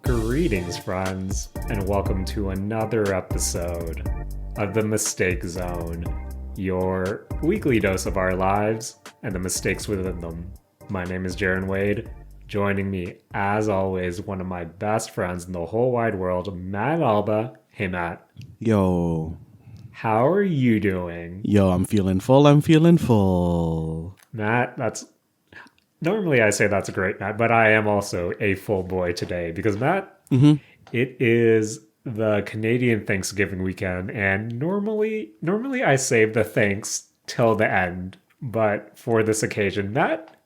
Greetings, friends, and welcome to another episode of The Mistake Zone, your weekly dose of our lives and the mistakes within them. My name is Jaren Wade. Joining me, as always, one of my best friends in the whole wide world, Matt Alba. Hey, Matt. Yo. How are you doing? Yo, I'm feeling full. Matt, normally I say that's great, Matt, but I am also a full boy today because, Matt, it is the Canadian Thanksgiving weekend, and normally I save the thanks till the end, but for this occasion, Matt,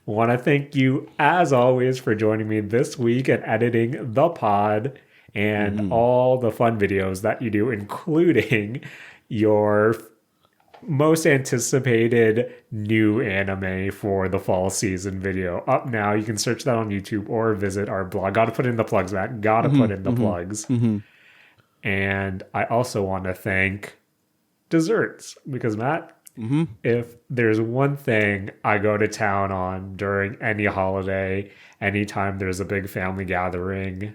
want to thank you, as always, for joining me this week and editing the pod and all the fun videos that you do, including your most anticipated new anime for the fall season video up now. You can search that on YouTube or visit our blog. Gotta put in the plugs, Matt. Put in the plugs. And I also want to thank desserts because, Matt, if there's one thing I go to town on during any holiday, anytime there's a big family gathering,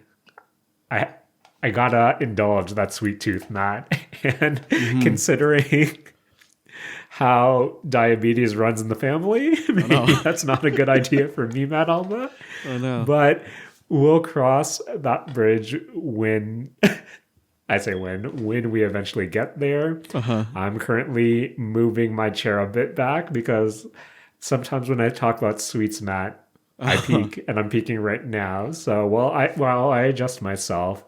I gotta indulge that sweet tooth, Matt. And considering how diabetes runs in the family, maybe that's not a good idea for me, Matt Alba. Oh no. But we'll cross that bridge when when we eventually get there. I'm currently moving my chair a bit back because sometimes when I talk about sweets, Matt, I peak, and I'm peaking right now. So while I adjust myself,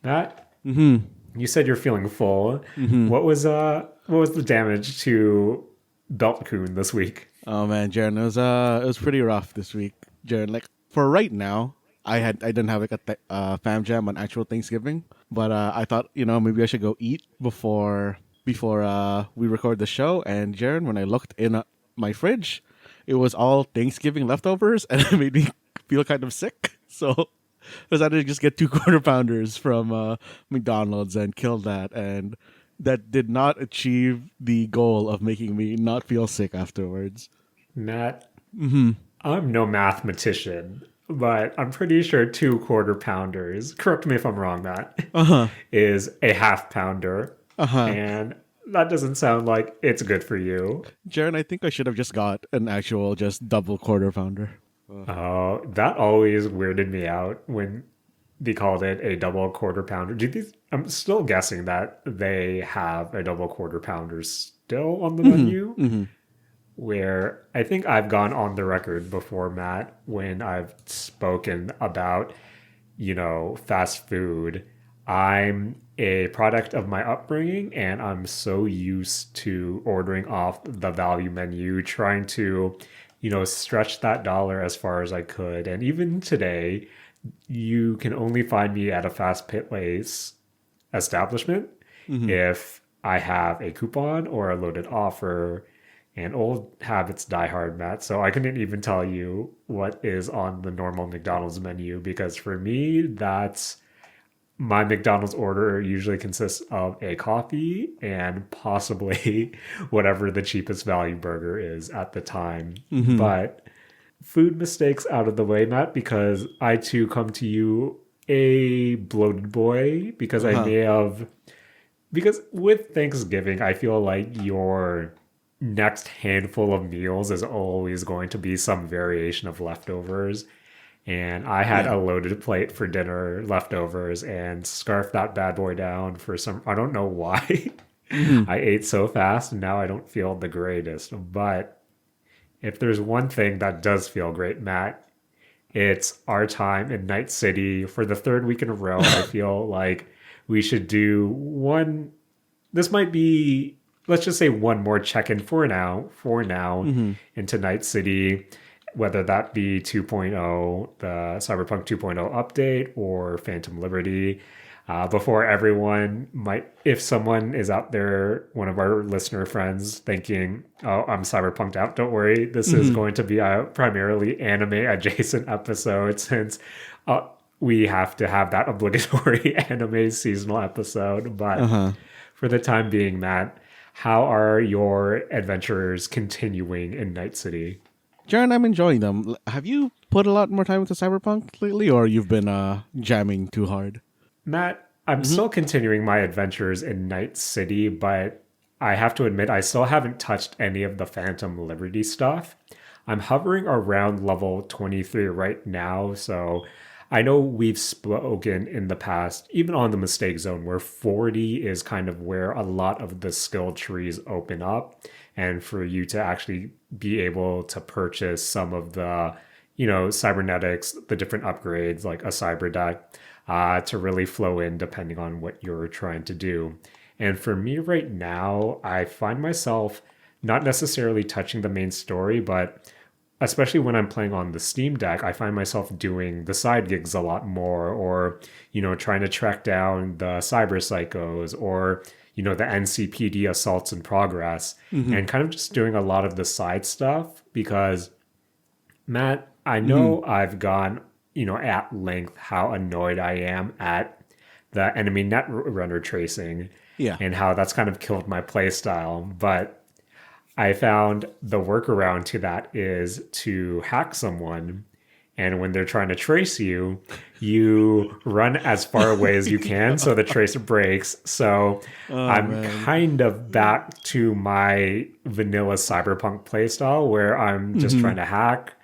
Matt, you said you're feeling full. What was the damage to Beltcoon this week? Oh man, Jaren, it was pretty rough this week. Jaren, like for right now, I didn't have like a fam jam on actual Thanksgiving, but I thought maybe I should go eat before we record the show. And Jaren, when I looked in my fridge, it was all Thanksgiving leftovers, and it made me feel kind of sick. So I decided to just get 2 quarter pounders from McDonald's and kill that, and that did not achieve the goal of making me not feel sick afterwards. Matt, I'm no mathematician, but I'm pretty sure 2 quarter pounders, correct me if I'm wrong, Matt, is a half pounder. And that doesn't sound like it's good for you. Jaren, I think I should have just got an actual just double quarter pounder. Oh, that always weirded me out when they called it a double quarter pounder. I'm still guessing that they have a double quarter pounder still on the menu. Where I think I've gone on the record before, Matt, when I've spoken about, fast food. I'm a product of my upbringing, and I'm so used to ordering off the value menu, trying to stretch that dollar as far as I could. And even today, you can only find me at a fast place establishment if I have a coupon or a loaded offer. And old habits die hard, Matt. So I couldn't even tell you what is on the normal McDonald's menu because for me, that's my McDonald's order usually consists of a coffee and possibly whatever the cheapest value burger is at the time. But food mistakes out of the way, Matt, because I too come to you a bloated boy because because with Thanksgiving, I feel like your next handful of meals is always going to be some variation of leftovers. And I had a loaded plate for dinner, leftovers, and scarfed that bad boy down for I don't know why. I ate so fast, and now I don't feel the greatest. But if there's one thing that does feel great, Matt, it's our time in Night City. For the 3rd week in a row, I feel like we should do one. This might be, let's just say, one more check-in for now, into Night City. Whether that be 2.0, the Cyberpunk 2.0 update, or Phantom Liberty, before everyone if someone is out there, one of our listener friends, thinking, oh, I'm Cyberpunked out, don't worry. This is going to be a primarily anime-adjacent episode since we have to have that obligatory anime seasonal episode. But for the time being, Matt, how are your adventures continuing in Night City? Jaren, I'm enjoying them. Have you put a lot more time into Cyberpunk lately, or you've been jamming too hard? Matt, I'm still continuing my adventures in Night City, but I have to admit I still haven't touched any of the Phantom Liberty stuff. I'm hovering around level 23 right now, so I know we've spoken in the past, even on the mistake zone, where 40 is kind of where a lot of the skill trees open up, and for you to actually be able to purchase some of the, cybernetics, the different upgrades like a cyber deck, to really flow in depending on what you're trying to do. And for me right now, I find myself not necessarily touching the main story, but especially when I'm playing on the Steam Deck, I find myself doing the side gigs a lot more, or, trying to track down the cyber psychos, or, the NCPD assaults in progress, and kind of just doing a lot of the side stuff because, Matt, I know I've gone, at length how annoyed I am at the enemy net runner tracing Yeah. and how that's kind of killed my playstyle. But I found the workaround to that is to hack someone. And when they're trying to trace you, you run as far away as you can so the tracer breaks. So I'm kind of back to my vanilla cyberpunk playstyle where I'm just trying to hack,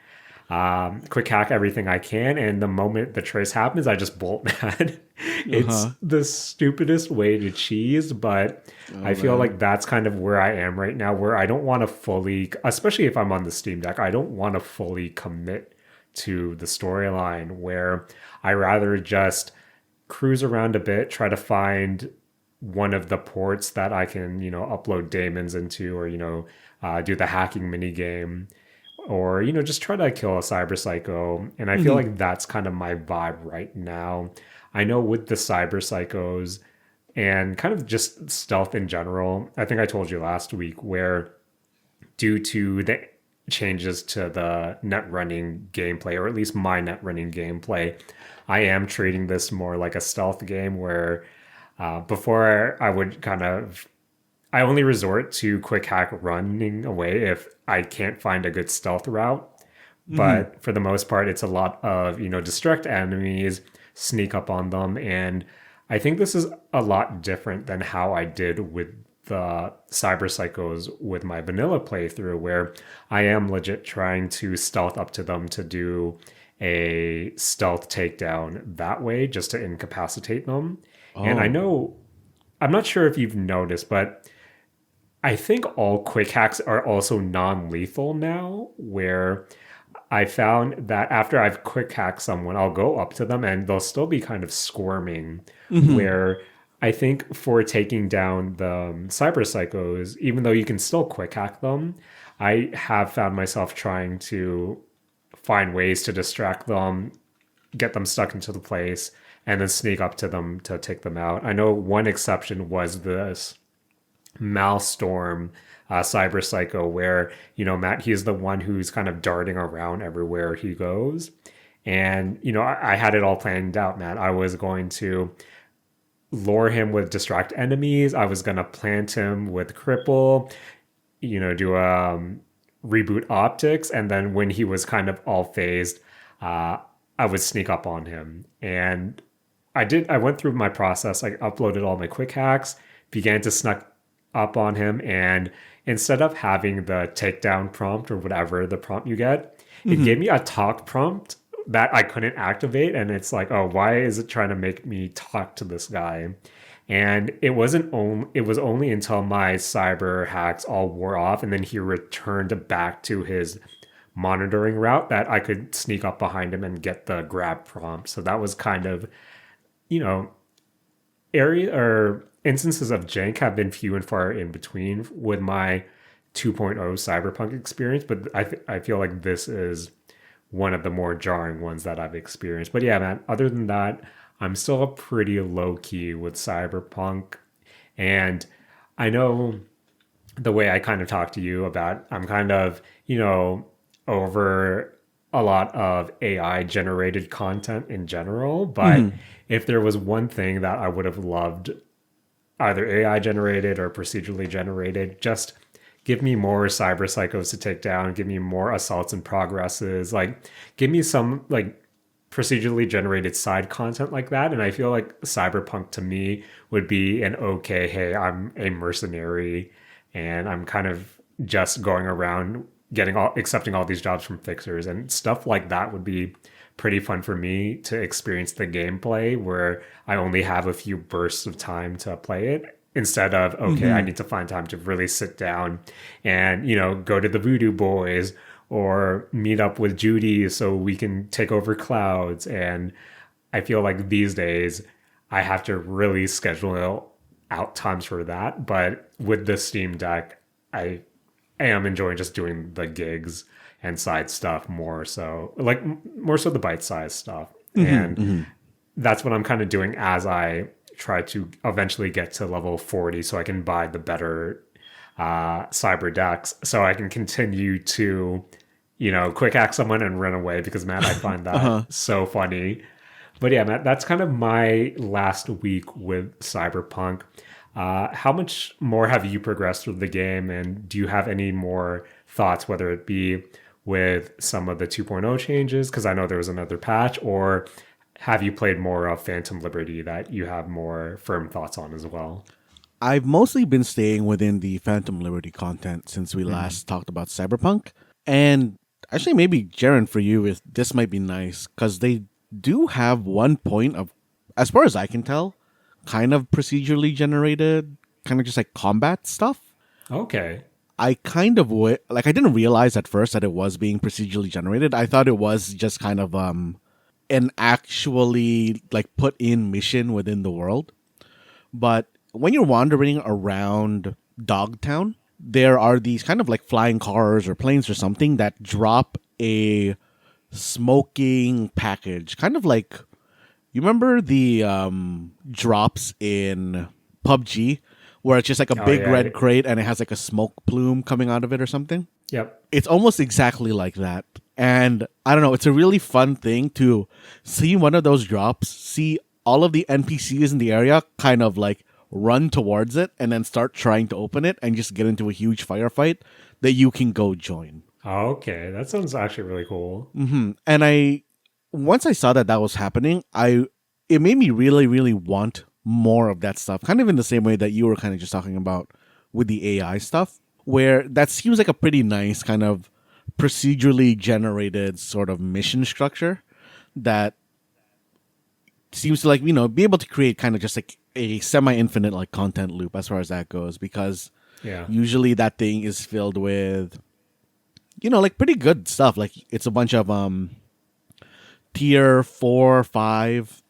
quick hack everything I can. And the moment the trace happens, I just bolt mad. It's the stupidest way to cheese, but I feel like that's kind of where I am right now, where I don't want to fully, especially if I'm on the Steam Deck, I don't want to fully commit to the storyline, where I rather just cruise around a bit, try to find one of the ports that I can, upload daemons into, or, do the hacking mini game, or, just try to kill a cyber psycho. And I feel like that's kind of my vibe right now. I know with the cyber psychos and kind of just stealth in general, I think I told you last week, where due to the changes to the net running gameplay, or at least my net running gameplay, I am treating this more like a stealth game where before I would I only resort to quick hack running away if I can't find a good stealth route. But for the most part, it's a lot of, distract enemies, sneak up on them. And I think this is a lot different than how I did with the cyber psychos with my vanilla playthrough, where I am legit trying to stealth up to them to do a stealth takedown that way, just to incapacitate them. And I know, I'm not sure if you've noticed, but I think all quick hacks are also non-lethal now, where I found that after I've quick hacked someone, I'll go up to them and they'll still be kind of squirming, where I think for taking down the cyber psychos, even though you can still quick hack them, I have found myself trying to find ways to distract them, get them stuck into the place, and then sneak up to them to take them out. I know one exception was this Malstorm cyber psycho, where, Matt, he's the one who's kind of darting around everywhere he goes. And, I had it all planned out, Matt. I was going to lure him with distract enemies. I was going to plant him with cripple, do a reboot optics. And then when he was kind of all phased, I would sneak up on him. And I went through my process. I uploaded all my quick hacks, began to snuck up on him, and instead of having the takedown prompt or whatever the prompt you get, it gave me a talk prompt that I couldn't activate. And it's like, oh, why is it trying to make me talk to this guy? And it was only until my cyber hacks all wore off and then he returned back to his monitoring route that I could sneak up behind him and get the grab prompt. So that was kind of, area or instances of jank have been few and far in between with my 2.0 cyberpunk experience, but I feel like this is one of the more jarring ones that I've experienced. But yeah, man, other than that, I'm still pretty low key with cyberpunk. And I know the way I kind of talk to you about, I'm kind of, over a lot of AI generated content in general. But if there was one thing that I would have loved, either AI generated or procedurally generated, just give me more cyber psychos to take down, give me more assaults and progresses, like give me some like procedurally generated side content like that. And I feel like Cyberpunk to me would be an okay, hey, I'm a mercenary and I'm kind of just going around accepting all these jobs from fixers, and stuff like that would be pretty fun for me to experience the gameplay where I only have a few bursts of time to play it, instead of okay, I need to find time to really sit down and go to the Voodoo Boys or meet up with Judy so we can take over clouds. And I feel like these days I have to really schedule out times for that. But with the Steam Deck, I am enjoying just doing the gigs and side stuff more so, like more so the bite-sized stuff. And that's what I'm kind of doing as I try to eventually get to level 40 so I can buy the better cyber decks so I can continue to quick hack someone and run away, because Matt, I find that so funny. But yeah, Matt, that's kind of my last week with Cyberpunk. How much more have you progressed with the game, and do you have any more thoughts, whether it be with some of the 2.0 changes, because I know there was another patch, or have you played more of Phantom Liberty that you have more firm thoughts on as well? I've mostly been staying within the Phantom Liberty content since we last talked about Cyberpunk. And actually, maybe, Jaren, for you, this might be nice, because they do have one point of, as far as I can tell, kind of procedurally generated, kind of just like combat stuff. Okay. I kind of I didn't realize at first that it was being procedurally generated. I thought it was just kind of an actually like put in mission within the world. But when you're wandering around Dogtown, there are these kind of like flying cars or planes or something that drop a smoking package, kind of like, you remember the drops in PUBG where it's just like a big red crate and it has like a smoke plume coming out of it or something? Yep. It's almost exactly like that. And I don't know, it's a really fun thing to see one of those drops, see all of the NPCs in the area kind of like run towards it and then start trying to open it and just get into a huge firefight that you can go join. Okay, that sounds actually really cool. And once I saw that was happening, it made me really, really want more of that stuff. Kind of in the same way that you were kind of just talking about with the AI stuff, where that seems like a pretty nice kind of procedurally generated sort of mission structure that seems to like, be able to create kind of just like a semi-infinite like content loop as far as that goes, because usually that thing is filled with, like pretty good stuff. Like it's a bunch of tier 4, 5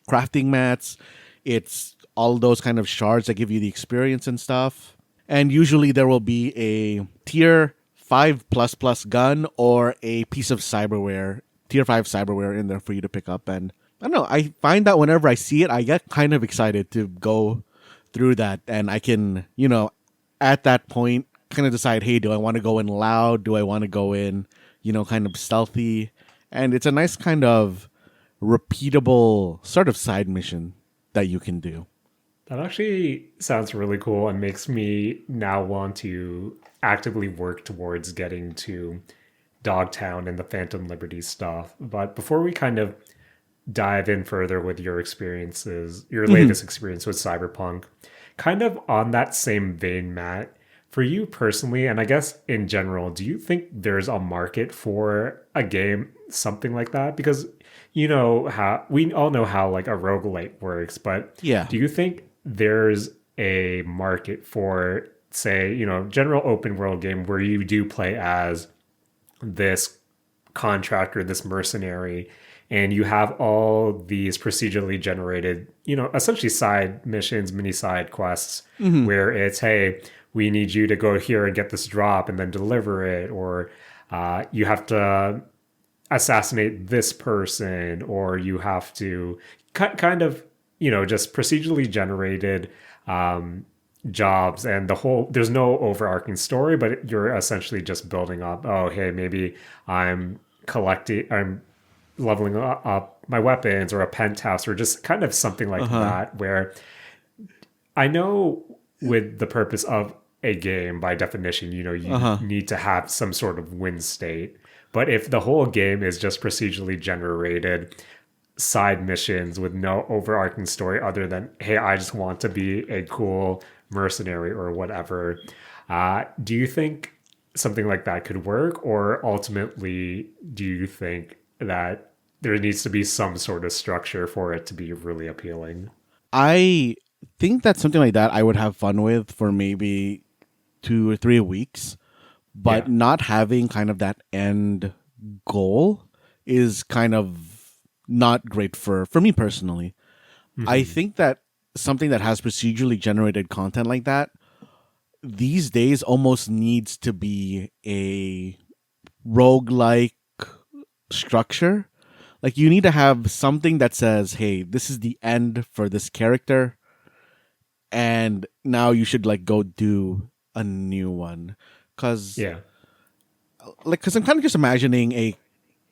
crafting mats. It's all those kind of shards that give you the experience and stuff. And usually there will be a tier 5++ gun or a piece of cyberware, tier 5 cyberware in there for you to pick up. And I don't know, I find that whenever I see it, I get kind of excited to go through that. And I can, at that point, kind of decide, hey, do I want to go in loud? Do I want to go in, kind of stealthy? And it's a nice kind of repeatable sort of side mission that you can do. That actually sounds really cool and makes me now want to actively work towards getting to Dogtown and the Phantom Liberty stuff. But before we kind of dive in further with your experiences, your latest experience with Cyberpunk, kind of on that same vein, Matt, for you personally, and I guess in general, do you think there's a market for a game something like that? Because we all know how like a roguelite works, but do you think there's a market for, say, general open world game where you do play as this contractor, this mercenary, and you have all these procedurally generated, essentially side missions, mini side quests, where it's, hey, we need you to go here and get this drop and then deliver it, or you have to assassinate this person, or you have to kind of, just procedurally generated jobs, and there's no overarching story, but you're essentially just building up, oh, hey, maybe I'm leveling up my weapons or a penthouse or just kind of something like that, where I know with the purpose of a game, by definition, Uh you huh. need to have some sort of win state. But if the whole game is just procedurally generated side missions with no overarching story other than, hey, I just want to be a cool mercenary or whatever, do you think something like that could work? Or ultimately, do you think that there needs to be some sort of structure for it to be really appealing? I think that something like that I would have fun with for maybe 2 or 3 weeks, but Yeah. not having kind of that end goal is kind of not great for me personally. I Hmm. think that something that has procedurally generated content like that these days almost needs to be a roguelike structure. Like you need to have something that says, "Hey, this is the end for this character and now you should like go do a new one." Cuz Yeah. cuz I'm kind of just imagining a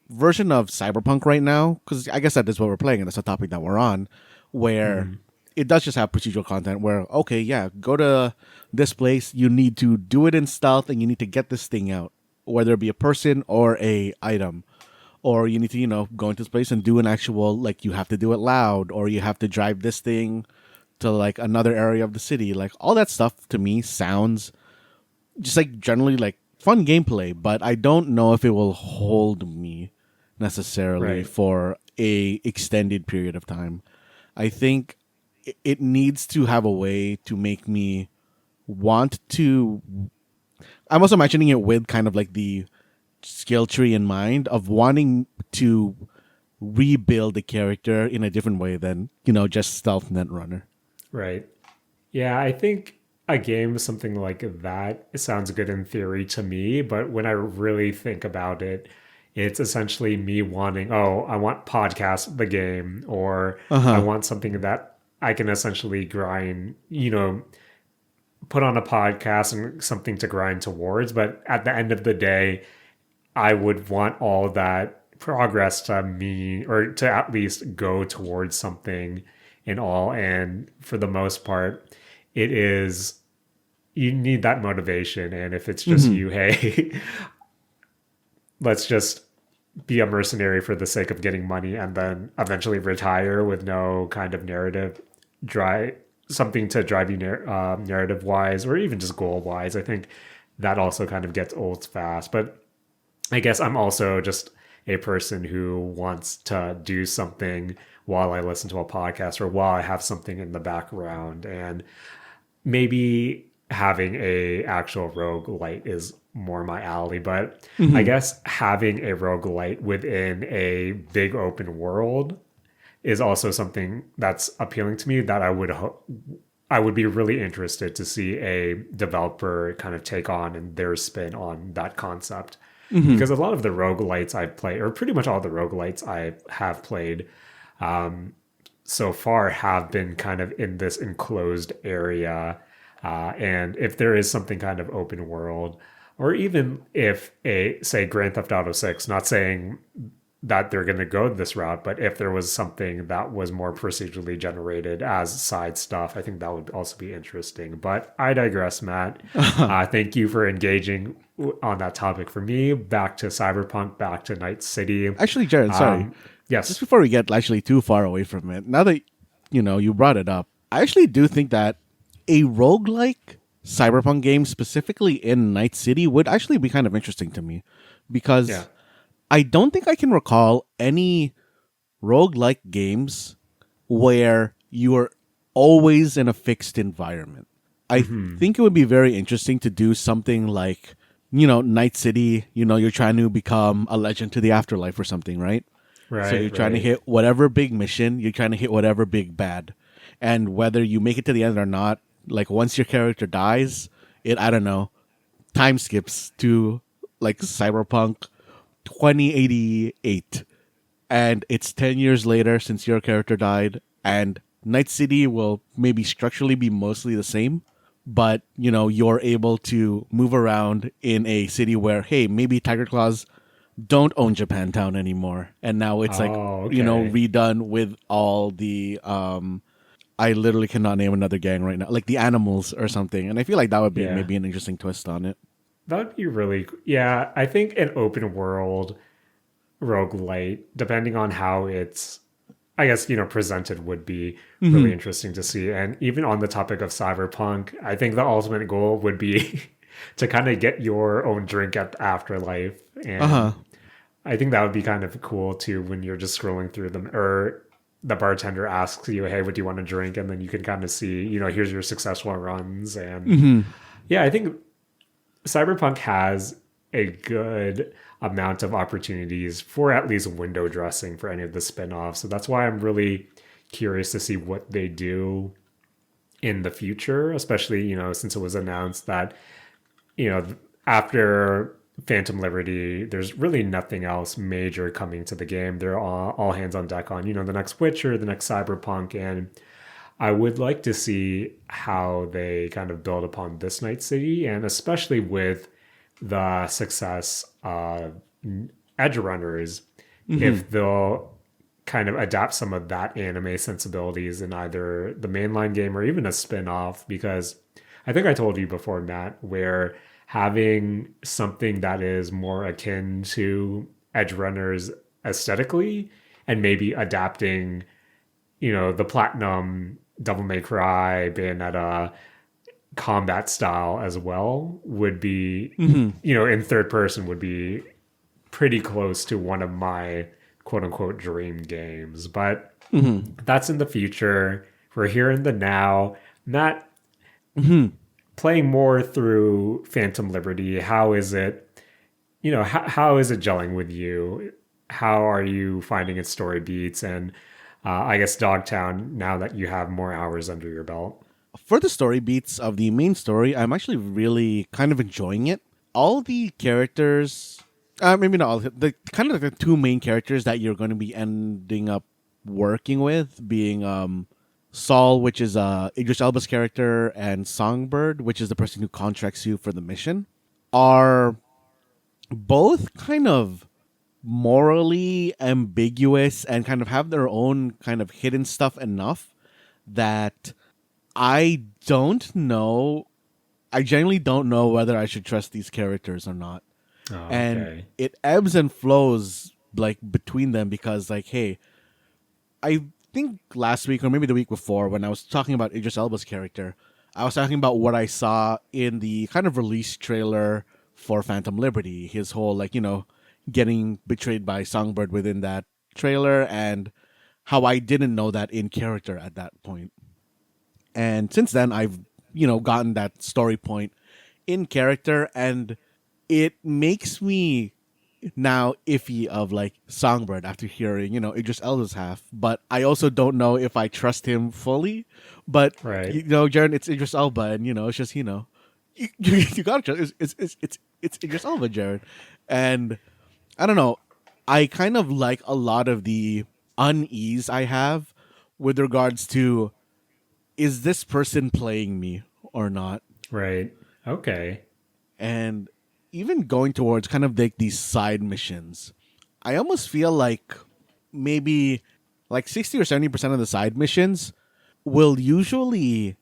version of Cyberpunk right now cuz I guess that is what we're playing and that's the topic that we're on where Hmm. it does just have procedural content where okay, yeah, go to this place, you need to do it in stealth and you need to get this thing out, whether it be a person or a item. Or you need to, go into this place and do an actual like you have to do it loud or you have to drive this thing to like another area of the city. Like all that stuff to me sounds just like generally like fun gameplay, but I don't know if it will hold me necessarily Right. for a extended period of time. I think it needs to have a way to make me want to. I'm also imagining it with kind of like the skill tree in mind of wanting to rebuild the character in a different way than just stealth netrunner. Right. Yeah, I think a game something like that sounds good in theory to me, but when I really think about it, it's essentially me wanting, oh, I want podcast the game, or Uh I huh. want something that I can essentially grind, put on a podcast and something to grind towards. But at the end of the day, I would want all that progress to mean or to at least go towards something in all. And for the most part, it is you need that motivation. And if it's just Hmm. you, hey, let's just be a mercenary for the sake of getting money and then eventually retire with no kind of narrative drive, something to drive you narrative wise or even just goal wise, I think that also kind of gets old fast. But I guess I'm also just a person who wants to do something while I listen to a podcast or while I have something in the background. And maybe having a actual roguelite is more my alley, but I Hmm. guess having a roguelite within a big open world is also something that's appealing to me that I would be really interested to see a developer kind of take on and their spin on that concept. Hmm. Because a lot of the roguelites I play, or pretty much all the roguelites I have played so far, have been kind of in this enclosed area. And if there is something kind of open world, or even if say, Grand Theft Auto 6, not saying that they're going to go this route, but if there was something that was more procedurally generated as side stuff, I think that would also be interesting. But I digress, Matt. Thank you for engaging on that topic. For me, back to Cyberpunk, back to Night City. Actually, Jared, sorry. Just Yes. before we get actually too far away from it, now that you brought it up, I actually do think that a roguelike cyberpunk game specifically in Night City would actually be kind of interesting to me Yeah. because I don't think I can recall any roguelike games where you are always in a fixed environment. I Hmm. think it would be very interesting to do something like, Night City, you're trying to become a legend to the afterlife or something, right? So you're Right. trying to Right. hit whatever big mission, you're trying to hit whatever big bad. And whether you make it to the end or not, like once your character dies, I don't know, time skips to like Cyberpunk 2088 and it's 10 years later since your character died and Night City will maybe structurally be mostly the same, but you're able to move around in a city where hey, maybe Tiger Claws don't own Japantown anymore and now it's like Oh, okay. redone with all the I literally cannot name another gang right now, like the Animals or something. And I feel like that would be Yeah. maybe an interesting twist on it. That would be really, yeah. I think an open world roguelite, depending on how it's, I guess, presented, would be really interesting to see. And even on the topic of Cyberpunk, I think the ultimate goal would be to kind of get your own drink at the afterlife. Uh huh. And I think that would be kind of cool too when you're just scrolling through them, or the bartender asks you, "Hey, what do you want to drink?" And then you can kind of see, here's your successful runs. And yeah, I think Cyberpunk has a good amount of opportunities for at least window dressing for any of the spin-offs. So that's why I'm really curious to see what they do in the future, especially, since it was announced that, after Phantom Liberty, there's really nothing else major coming to the game. They're all hands on deck on, the next Witcher, the next Cyberpunk, and I would like to see how they kind of build upon this Night City, and especially with the success of Edge Runners, if they'll kind of adapt some of that anime sensibilities in either the mainline game or even a spin-off. Because I think I told you before, Matt, where having something that is more akin to Edge Runners aesthetically and maybe adapting, the Platinum, Devil May Cry, Bayonetta combat style as well would be, in third person would be pretty close to one of my quote unquote dream games. But that's in the future. We're here in the now. Matt, playing more through Phantom Liberty, how is it, how is it gelling with you? How are you finding its story beats? And I guess Dogtown, now that you have more hours under your belt? For the story beats of the main story, I'm actually really kind of enjoying it. All the characters, maybe not all, the kind of the two main characters that you're going to be ending up working with being Saul, which is Idris Elba's character, and Songbird, which is the person who contracts you for the mission, are both kind of morally ambiguous and kind of have their own kind of hidden stuff enough that I don't know. I genuinely don't know whether I should trust these characters or not. Oh, And okay. it ebbs and flows like between them because like, hey, I think last week or maybe the week before when I was talking about Idris Elba's character, I was talking about what I saw in the kind of release trailer for Phantom Liberty. His whole like, getting betrayed by Songbird within that trailer and how I didn't know that in character at that point. And since then, I've, gotten that story point in character, and it makes me now iffy of like Songbird after hearing, Idris Elba's half. But I also don't know if I trust him fully. But, Right. Jaren, it's Idris Elba, and, it's just, you gotta trust. It's Idris Elba, Jaren. And I don't know. I kind of like a lot of the unease I have with regards to, is this person playing me or not? Right. Okay. And even going towards kind of like these side missions, I almost feel like maybe like 60 or 70% of the side missions will usually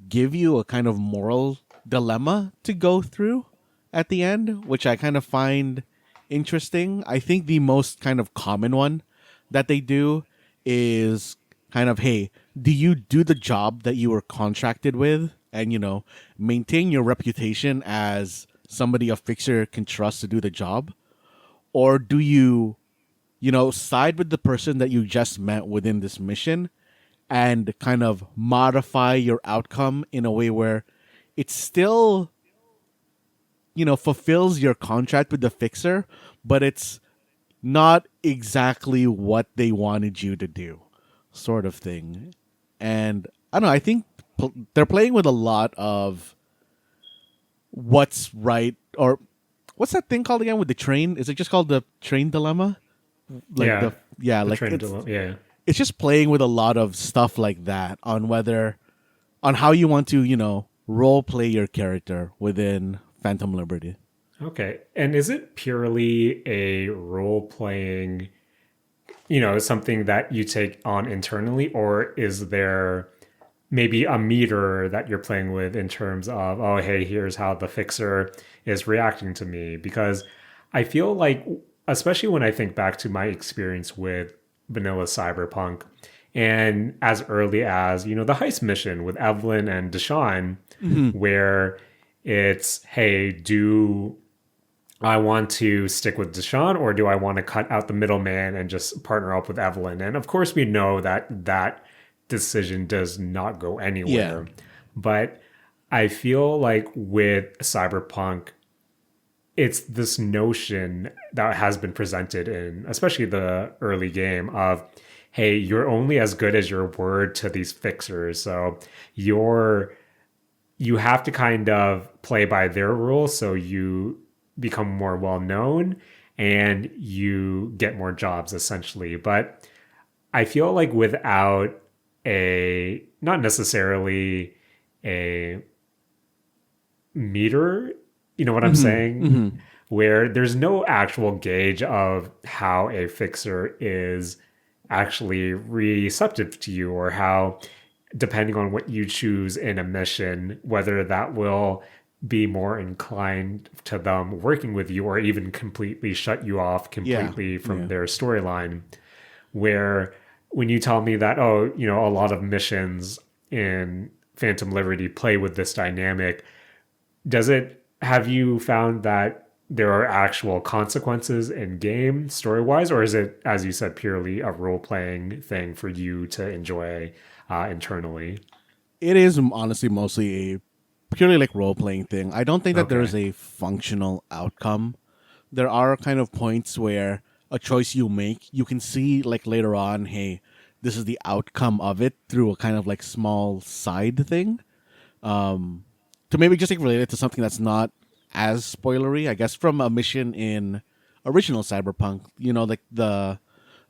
give you a kind of moral dilemma to go through at the end, which I kind of find interesting. I think the most kind of common one that they do is kind of, hey, do you do the job that you were contracted with and, maintain your reputation as somebody a fixer can trust to do the job? Or do you, side with the person that you just met within this mission and kind of modify your outcome in a way where it still, fulfills your contract with the fixer, but it's not exactly what they wanted you to do, sort of thing. And I don't know, I think they're playing with a lot of what's right, or what's that thing called again with the train? Is it just called the train dilemma? Like Yeah. The like train yeah. it's just playing with a lot of stuff like that on on how you want to, role play your character within Phantom Liberty. Okay. And is it purely a role playing, something that you take on internally, or is there maybe a meter that you're playing with in terms of, oh, hey, here's how the fixer is reacting to me. Because I feel like, especially when I think back to my experience with vanilla Cyberpunk, and as early as, the heist mission with Evelyn and Deshaun, where it's, hey, do I want to stick with Deshaun or do I want to cut out the middleman and just partner up with Evelyn? And of course, we know that decision does not go anywhere. Yeah. But I feel like with Cyberpunk, it's this notion that has been presented in especially the early game of, hey, you're only as good as your word to these fixers. So you have to kind of play by their rules so you become more well known and you get more jobs essentially. But I feel like without not necessarily a meter, you know what I'm saying? Where there's no actual gauge of how a fixer is actually receptive to you, or how, depending on what you choose in a mission, whether that will be more inclined to them working with you or even completely shut you off completely from their storyline. Where when you tell me that, oh, a lot of missions in Phantom Liberty play with this dynamic, have you found that there are actual consequences in game story wise, or is it, as you said, purely a role playing thing for you to enjoy internally? It is honestly mostly a purely like role playing thing. I don't think that there is a functional outcome. There are kind of points where a choice you make, you can see like later on, hey, this is the outcome of it through a kind of like small side thing. To maybe just like relate it to something that's not as spoilery, I guess, from a mission in original Cyberpunk, like the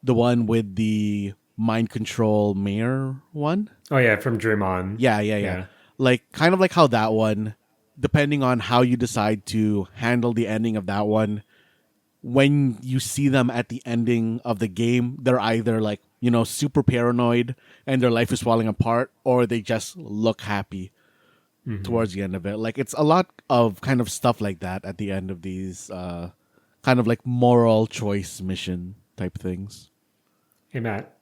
one with the mind control mayor one. Oh yeah, from Dream On. Yeah. Like kind of like how that one, depending on how you decide to handle the ending of that one, when you see them at the ending of the game, they're either like, super paranoid and their life is falling apart, or they just look happy towards the end of it. Like, it's a lot of kind of stuff like that at the end of these kind of like moral choice mission type things. Hey, Matt.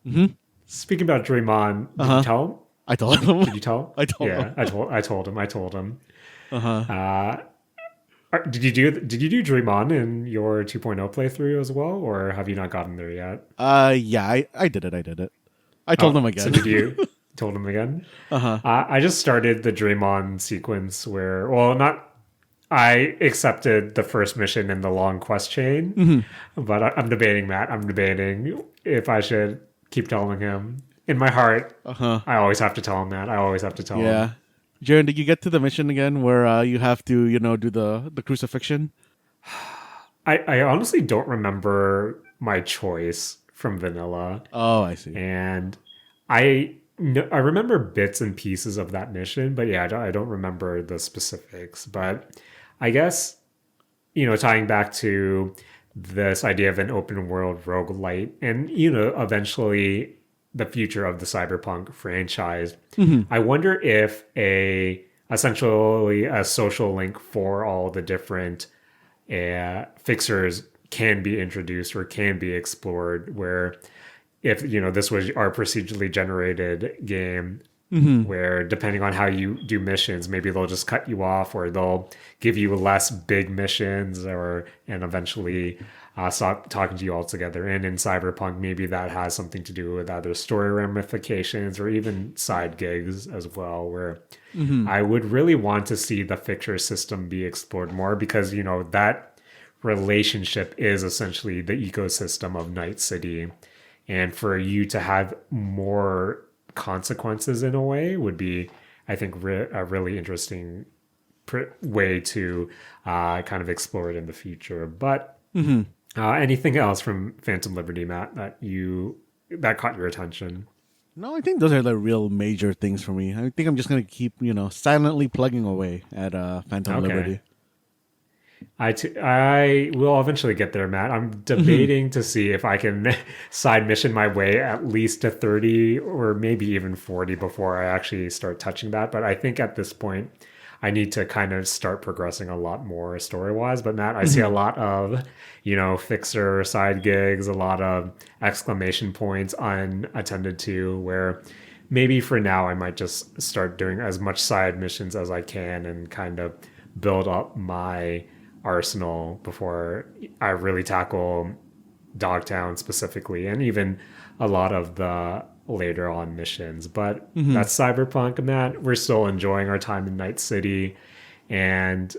Speaking about Dream On, did you tell him? I told him. Did you tell him? I told him. Yeah, I told him. Did you do Dream On in your 2.0 playthrough as well, or have you not gotten there yet? Yeah, I did it. I told him again. So did you told him again? I just started the Dream On sequence where, well, not. I accepted the first mission in the long quest chain, but I'm debating, Matt. I'm debating if I should keep telling him. In my heart, I always have to tell him that. I always have to tell him. Yeah. Jaren, did you get to the mission again where you have to, do the crucifixion? I honestly don't remember my choice from vanilla. Oh, I see. And I remember bits and pieces of that mission, but yeah, I don't remember the specifics. But I guess, tying back to this idea of an open world roguelite and, eventually the future of the Cyberpunk franchise, I wonder if essentially a social link for all the different fixers can be introduced or can be explored, where if this was our procedurally generated game, where depending on how you do missions, maybe they'll just cut you off or they'll give you less big missions, and eventually stop talking to you altogether. And in Cyberpunk, maybe that has something to do with either story ramifications or even side gigs as well, where I would really want to see the fixture system be explored more, because that relationship is essentially the ecosystem of Night City. And for you to have more consequences in a way would be, I think, a really interesting way to kind of explore it in the future. But anything else from Phantom Liberty, Matt, that caught your attention? No, I think those are the real major things for me. I think I'm just going to keep, silently plugging away at Phantom Liberty. I will eventually get there, Matt. I'm debating to see if I can side mission my way at least to 30 or maybe even 40 before I actually start touching that. But I think at this point, I need to kind of start progressing a lot more story wise. But Matt, I see a lot of, fixer side gigs, a lot of exclamation points unattended to, where maybe for now I might just start doing as much side missions as I can and kind of build up my arsenal before I really tackle Dogtown specifically, and even a lot of the later on missions. But that's Cyberpunk, Matt. We're still enjoying our time in Night City, and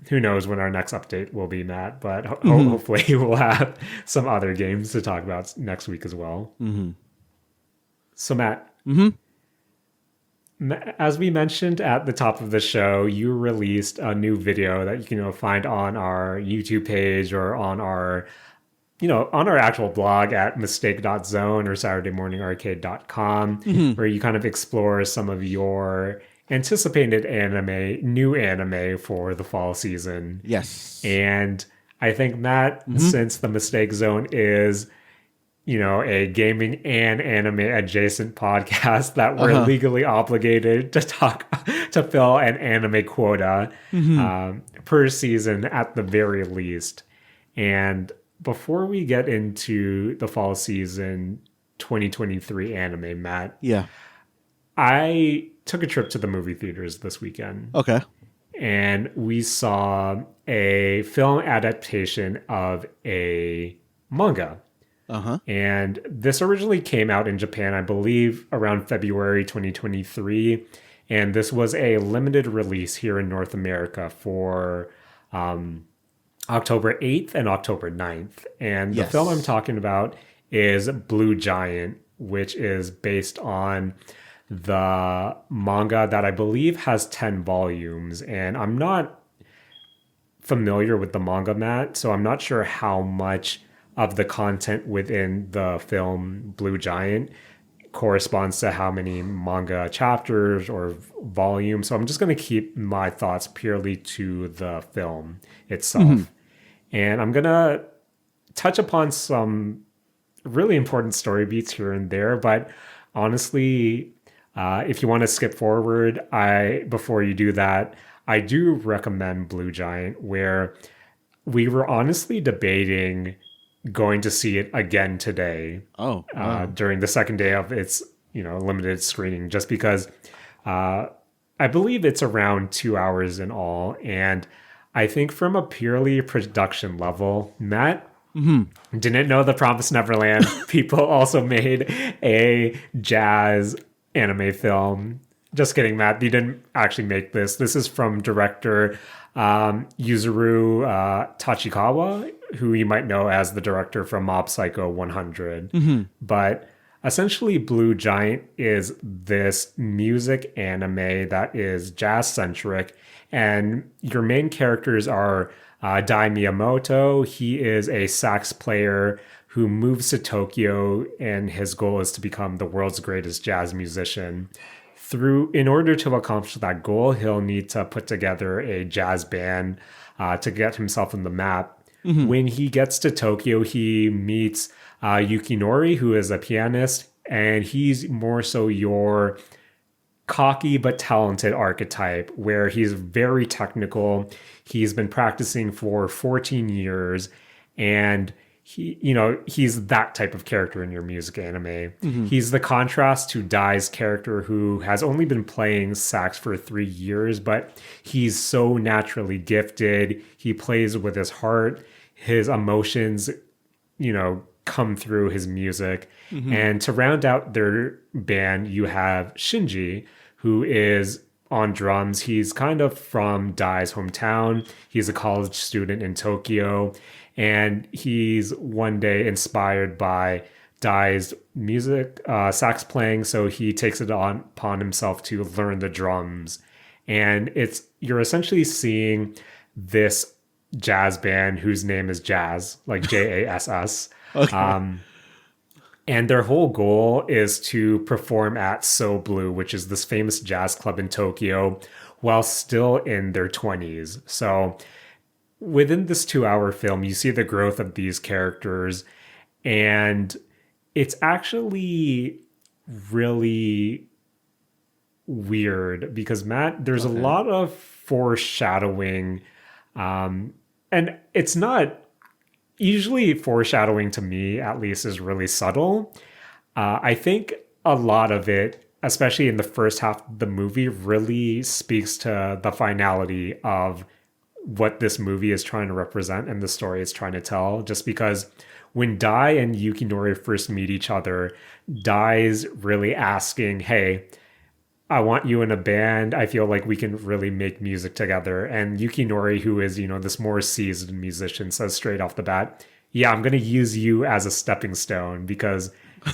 who knows when our next update will be, Matt. But hopefully we'll have some other games to talk about next week as well. So, Matt, as we mentioned at the top of the show, you released a new video that you can find on our YouTube page or on our actual blog at mistake.zone or saturdaymorningarcade.com, where you kind of explore some of your anticipated new anime for the fall season. Yes. And I think, Matt, since the Mistake Zone is a gaming and anime adjacent podcast, that we're legally obligated to fill an anime quota per season at the very least. And before we get into the fall season 2023 anime, Matt, I took a trip to the movie theaters this weekend. Okay. And we saw a film adaptation of a manga. And this originally came out in Japan, I believe, around February 2023. And this was a limited release here in North America for October 8th and October 9th. And the film I'm talking about is Blue Giant, which is based on the manga that I believe has 10 volumes. And I'm not familiar with the manga, Matt, so I'm not sure how much of the content within the film Blue Giant corresponds to how many manga chapters or volumes. So I'm just going to keep my thoughts purely to the film itself. And I'm going to touch upon some really important story beats here and there. But honestly, if you want to skip forward, before you do that, I do recommend Blue Giant, where we were honestly debating going to see it again today. During the second day of its limited screening, just because I believe it's around 2 hours in all. And I think from a purely production level, Matt, didn't know the Promised Neverland people also made a jazz anime film. Just kidding, Matt. They didn't actually make this. This is from director Yuzuru Tachikawa, who you might know as the director from Mob Psycho 100. But essentially, Blue Giant is this music anime that is jazz-centric, and your main characters are Dai Miyamoto. He is a sax player who moves to Tokyo, and his goal is to become the world's greatest jazz musician. In order to accomplish that goal, he'll need to put together a jazz band to get himself on the map. When he gets to Tokyo, he meets Yukinori, who is a pianist, and he's more so your cocky but talented archetype, where he's very technical. He's been practicing for 14 years, and he's that type of character in your music anime. He's the contrast to Dai's character, who has only been playing sax for 3 years, but he's so naturally gifted. He plays with his heart. His emotions, come through his music. And to round out their band, you have Shinji, who is on drums. He's kind of from Dai's hometown. He's a college student in Tokyo. And he's one day inspired by Dai's music, sax playing, so he takes it upon himself to learn the drums. And you're essentially seeing this jazz band whose name is Jazz, like Jass. And their whole goal is to perform at So Blue, which is this famous jazz club in Tokyo, while still in their 20s. So within this 2 hour film, you see the growth of these characters, and it's actually really weird because Matt, there's a Okay. lot of foreshadowing, and it's not usually foreshadowing to me, at least, is really subtle. I think a lot of it, especially in the first half of the movie, really speaks to the finality of what this movie is trying to represent and the story it's trying to tell. Just because when Dai and Yukinori first meet each other, Dai's really asking, "Hey, I want you in a band. I feel like we can really make music together." And Yukinori, who is, this more seasoned musician, says straight off the bat, "Yeah, I'm going to use you as a stepping stone because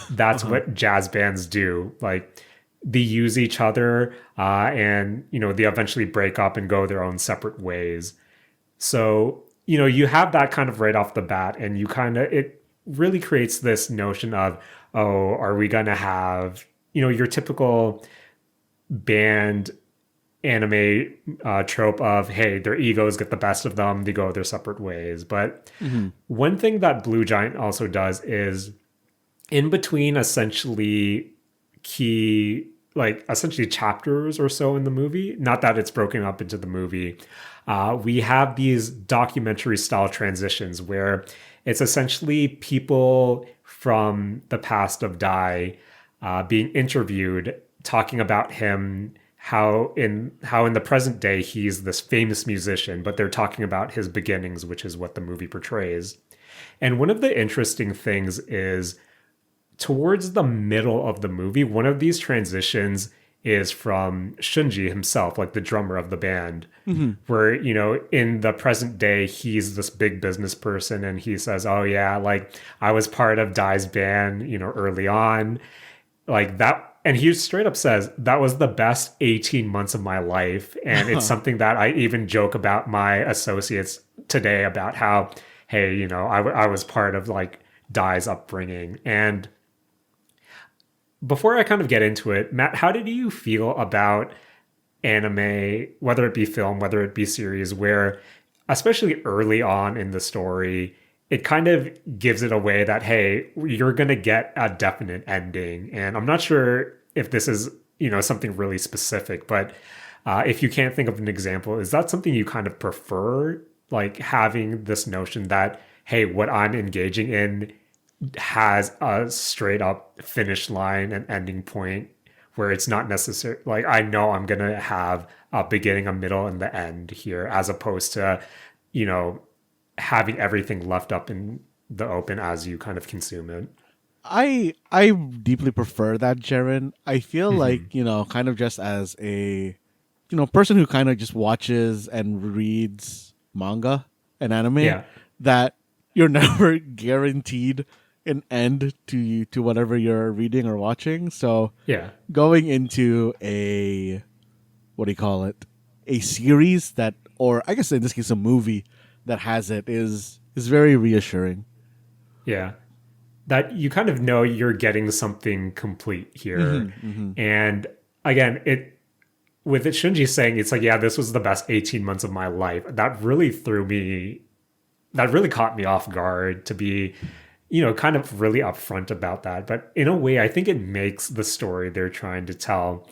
that's Uh-huh. what jazz bands do. Like, they use each other, and, they eventually break up and go their own separate ways." So, you have that kind of right off the bat, and it really creates this notion of, oh, are we going to have, your typical band anime trope of, hey, their egos get the best of them, they go their separate ways. But Hmm. one thing that Blue Giant also does is in between essentially key, like essentially chapters or so in the movie, not that it's broken up into the movie, we have these documentary style transitions where it's essentially people from the past of Dai being interviewed, talking about him, how in the present day he's this famous musician, but they're talking about his beginnings, which is what the movie portrays. And one of the interesting things is towards the middle of the movie, one of these transitions is from Shunji himself, like the drummer of the band, Hmm. where, in the present day, he's this big business person and he says, "Oh, yeah, like I was part of Dai's band, early on." Like that. And he straight up says, "That was the best 18 months of my life." And it's something that I even joke about my associates today about how, hey, I was part of like Dai's upbringing. And before I kind of get into it, Matt, how did you feel about anime, whether it be film, whether it be series, where, especially early on in the story, it kind of gives it away that, hey, you're going to get a definite ending? And I'm not sure if this is, something really specific, but if you can't think of an example, is that something you kind of prefer? Like having this notion that, hey, what I'm engaging in has a straight up finish line and ending point where it's not necessary. Like, I know I'm going to have a beginning, a middle, and the end here, as opposed to, you know, having everything left up in the open as you kind of consume it. I deeply prefer that, Jaren. I feel like, Hmm. kind of just as a person who kind of just watches and reads manga and anime, Yeah. that you're never guaranteed an end to whatever you're reading or watching. So Yeah. going into a, what do you call it? A series that, or I guess in this case a movie that has it, is very reassuring. Yeah. That you kind of know you're getting something complete here. Mhm. Mhm. And again, with it Shinji saying it's like, yeah, this was the best 18 months of my life, that really caught me off guard to be, kind of really upfront about that. But in a way, I think it makes the story they're trying to tell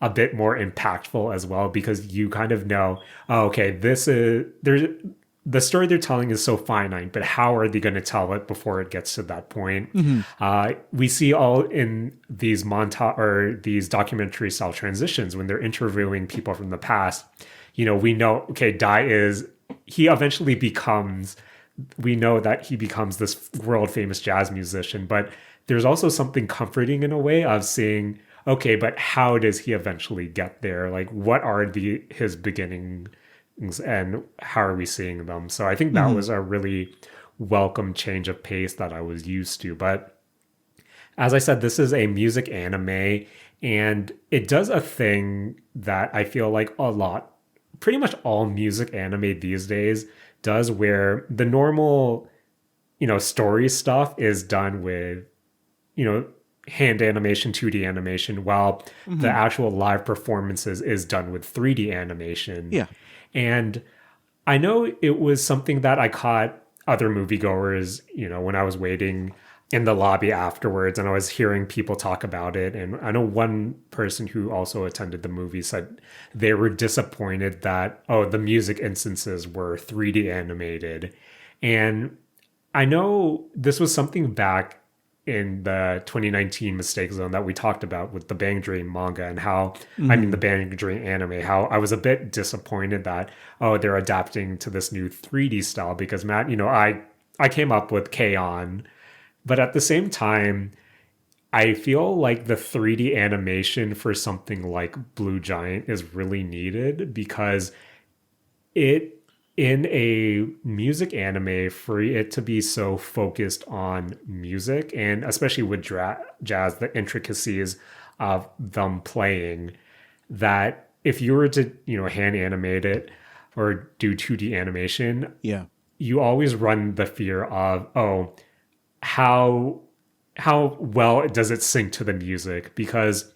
a bit more impactful as well, because you kind of know, oh, okay, the story they're telling is so finite, but how are they going to tell it before it gets to that point? Mhm. We see all in these montage or these documentary style transitions when they're interviewing people from the past. We know, okay, he eventually becomes, we know that he becomes this world famous jazz musician, but there's also something comforting in a way of seeing, okay, but how does he eventually get there? Like, what are his beginnings and how are we seeing them? So I think that Mhm. was a really welcome change of pace that I was used to. But as I said, this is a music anime, and it does a thing that I feel like pretty much all music anime these days does, where the normal, story stuff is done with, you know, hand animation, 2D animation, while the Mhm. actual live performances is done with 3D animation. Yeah. And I know it was something that I caught other moviegoers, when I was waiting in the lobby afterwards and I was hearing people talk about it. And I know one person who also attended the movie said they were disappointed that, oh, the music instances were 3D animated. And I know this was something back in the 2019 mistake zone that we talked about with the Bang Dream manga and how, I mean, the Bang Dream anime, how I was a bit disappointed that, oh, they're adapting to this new 3D style because Matt, I came up with K-On! But at the same time, I feel like the 3D animation for something like Blue Giant is really needed because it in a music anime for it to be so focused on music and especially with jazz, the intricacies of them playing, that if you were to hand animate it or do 2D animation, Yeah. you always run the fear of, oh, how well does it sync to the music? Because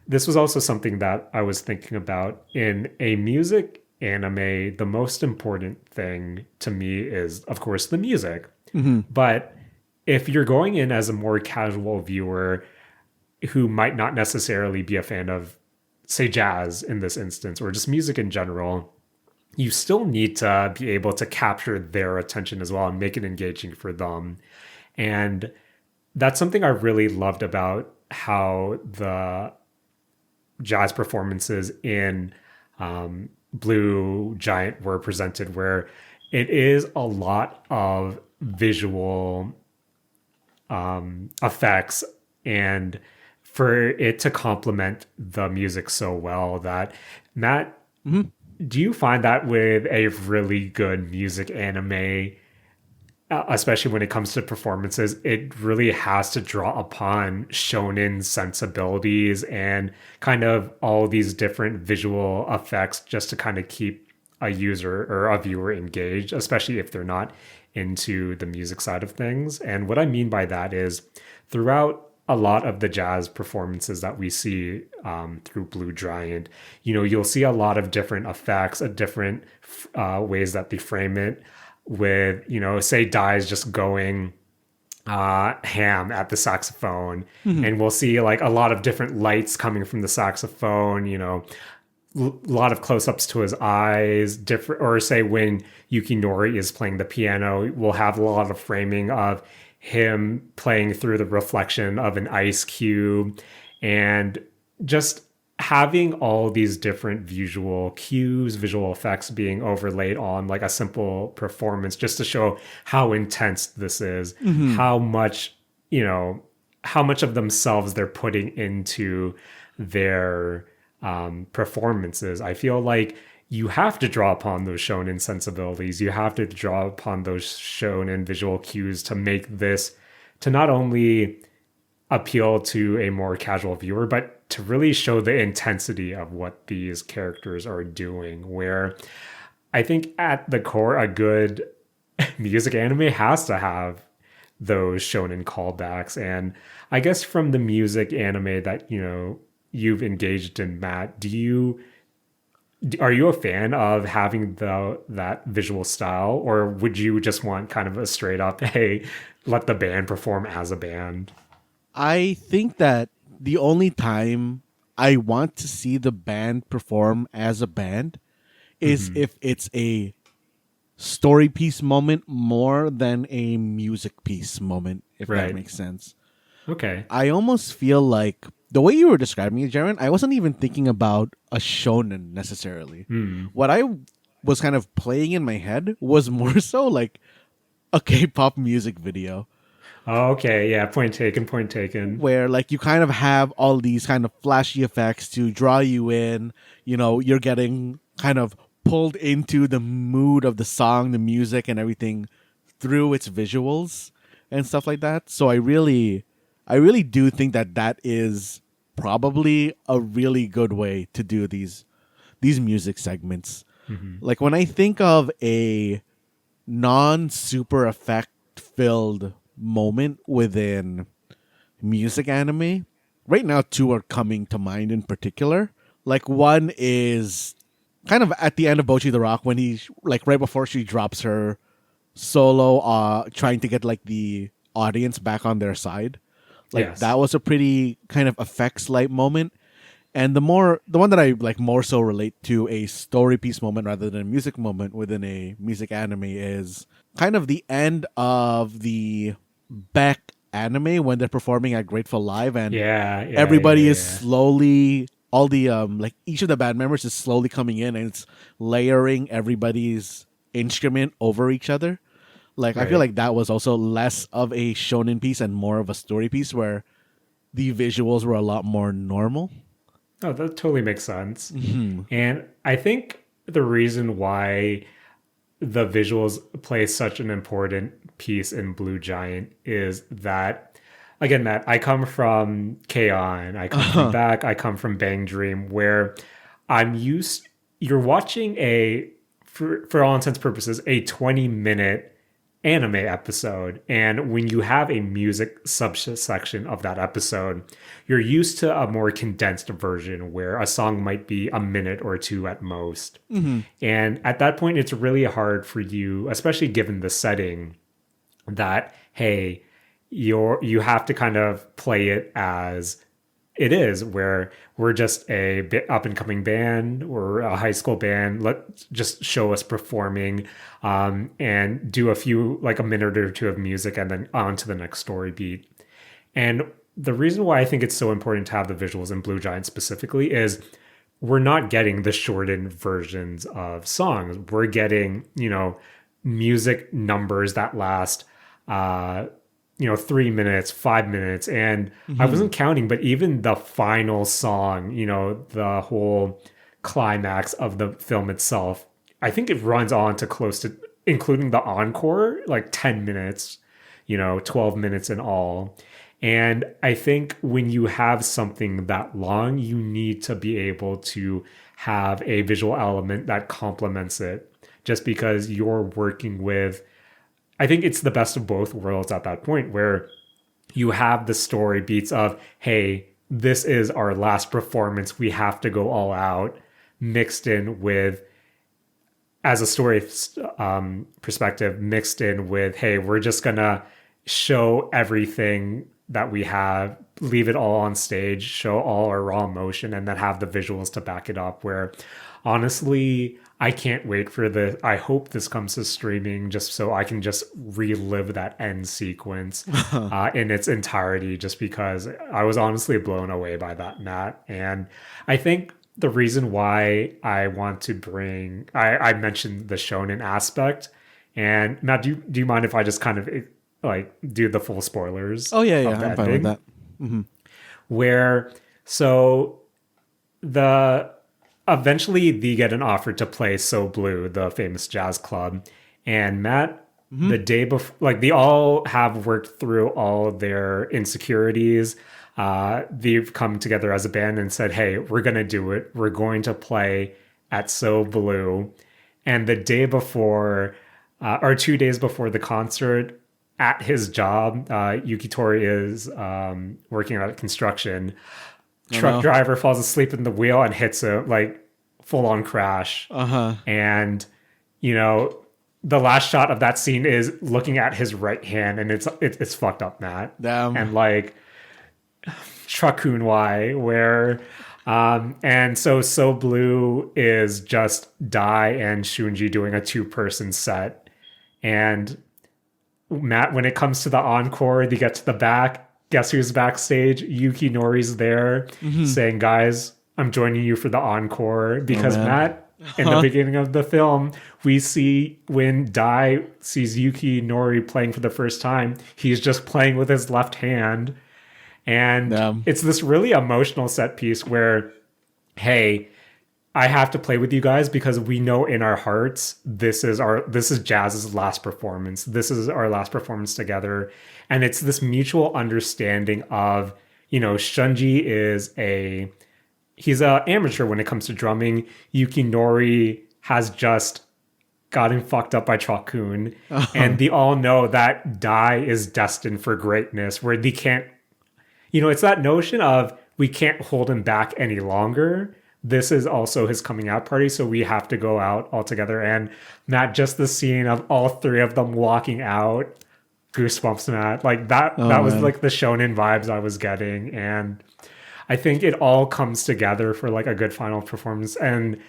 this was also something that I was thinking about in a music anime. The most important thing to me is, of course, the music. But if you're going in as a more casual viewer who might not necessarily be a fan of, say, jazz in this instance, or just music in general, you still need to be able to capture their attention as well and make it engaging for them. And that's something I really loved about how the jazz performances in Blue Giant were presented, where it is a lot of visual effects, and for it to complement the music so well that, Matt, do you find that with a really good music anime, especially when it comes to performances, it really has to draw upon shonen sensibilities and kind of all these different visual effects just to kind of keep a user or a viewer engaged, especially if they're not into the music side of things? And what I mean by that is throughout a lot of the jazz performances that we see through Blue Giant, you'll see a lot of different effects, different ways that they frame it, with, say, Dai's just going ham at the saxophone, and we'll see like a lot of different lights coming from the saxophone, a lot of close-ups to his eyes, different, or say when Yukinori is playing the piano, we'll have a lot of framing of him playing through the reflection of an ice cube, and just having all these different visual cues, visual effects being overlaid on like a simple performance just to show how intense this is, how much, how much of themselves they're putting into their performances. I feel like you have to draw upon those shonen sensibilities. You have to draw upon those shonen visual cues to make this, to not only appeal to a more casual viewer, but to really show the intensity of what these characters are doing. Where I think at the core, a good music anime has to have those shonen callbacks. And I guess from the music anime that, you've engaged in, Matt, are you a fan of having that visual style, or would you just want kind of a straight up, hey, let the band perform as a band? I think that the only time I want to see the band perform as a band is if it's a story piece moment more than a music piece moment, if that Right. makes sense. Okay. I almost feel like the way you were describing it, Jaren, I wasn't even thinking about a shonen necessarily. What I was kind of playing in my head was more so like a K-pop music video. Oh, okay. Yeah. Point taken. Point taken. Where like you kind of have all these kind of flashy effects to draw you in. You're getting kind of pulled into the mood of the song, the music, and everything through its visuals and stuff like that. So I really do think that is probably a really good way to do these music segments. Like when I think of a non-super effect filled moment within music anime, right now two are coming to mind in particular. Like one is kind of at the end of Bochi the Rock when he like right before she drops her solo, trying to get like the audience back on their side. Like Yes. that was a pretty kind of effects light moment. And the one that I like more so relate to a story piece moment rather than a music moment within a music anime is kind of the end of the Beck anime when they're performing at Grateful Live and Yeah, yeah, everybody yeah, is yeah. slowly all the like each of the band members is slowly coming in and it's layering everybody's instrument over each other. Like I feel Right. like that was also less of a shonen piece and more of a story piece where the visuals were a lot more normal. Oh, that totally makes sense. And I think the reason why the visuals play such an important piece in Blue Giant is that, again, Matt, I come from K-On, I come from Back, I come from Bang Dream, where I'm used, you're watching for all intents and purposes, a 20-minute anime episode. And when you have a music subsection of that episode, you're used to a more condensed version where a song might be a minute or two at most. And at that point, it's really hard for you, especially given the setting, that, hey, you have to kind of play it as it is, where we're just a bit up and coming band or a high school band. Let just show us performing, and do a few, like a minute or two of music, and then on to the next story beat. And the reason why I think it's so important to have the visuals in Blue Giant specifically is we're not getting the shortened versions of songs. We're getting, music numbers that last, 3 minutes, 5 minutes. And I wasn't counting, but even the final song, the whole climax of the film itself, I think it runs on to close to, including the encore, like 10 minutes, 12 minutes in all. And I think when you have something that long, you need to be able to have a visual element that complements it, just because you're working with, I think it's the best of both worlds at that point, where you have the story beats of, hey, this is our last performance, we have to go all out, mixed in with, as a story perspective, mixed in with, hey, we're just gonna show everything that we have, leave it all on stage, show all our raw emotion, and then have the visuals to back it up. Where honestly, I can't wait for I hope this comes to streaming just so I can just relive that end sequence in its entirety, just because I was honestly blown away by that, Matt. And I think the reason why I want to I mentioned the shonen aspect. And Matt, do you mind if I just kind of like do the full spoilers Oh yeah, of yeah, the I'm fine with ending? that. Where so the eventually they get an offer to play So Blue, the famous jazz club. And Matt, the day before, like they all have worked through all their insecurities. They've come together as a band and said, hey, we're going to do it. We're going to play at So Blue. And the day before, or 2 days before the concert, at his job, Yukitori is working at construction. Truck driver falls asleep in the wheel and hits a like full on crash. And the last shot of that scene is looking at his right hand, and it's fucked up, Matt. Damn. And like Shakun Y, where and so Blue is just Dai and Shunji doing a 2-person set. And Matt, when it comes to the encore, they get to the back. Guess who's backstage? Yuki Nori's there saying, guys, I'm joining you for the encore. Because Matt, in the beginning of the film, we see when Dai sees Yuki Nori playing for the first time, he's just playing with his left hand. And it's this really emotional set piece where, hey, I have to play with you guys because we know in our hearts this is Jazz's last performance. This is our last performance together. And it's this mutual understanding of, Shunji he's an amateur when it comes to drumming. Yukinori has just gotten fucked up by Chakun. And they all know that Dai is destined for greatness, where they can't, it's that notion of we can't hold him back any longer. this is also his coming out party, so we have to go out all together. And Matt, just the scene of all three of them walking out, goosebumps, Matt. Like that was man. like the shonen vibes I was getting. And I think it all comes together for like a good final performance. And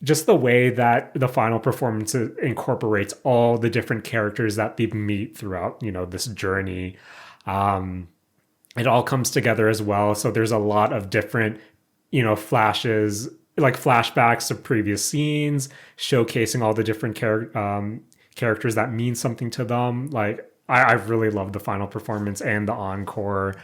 just the way that the final performance incorporates all the different characters that they meet throughout, this journey. It all comes together as well. So there's a lot of different, flashes, like flashbacks of previous scenes, showcasing all the different characters that mean something to them. Like I really love the final performance and the encore.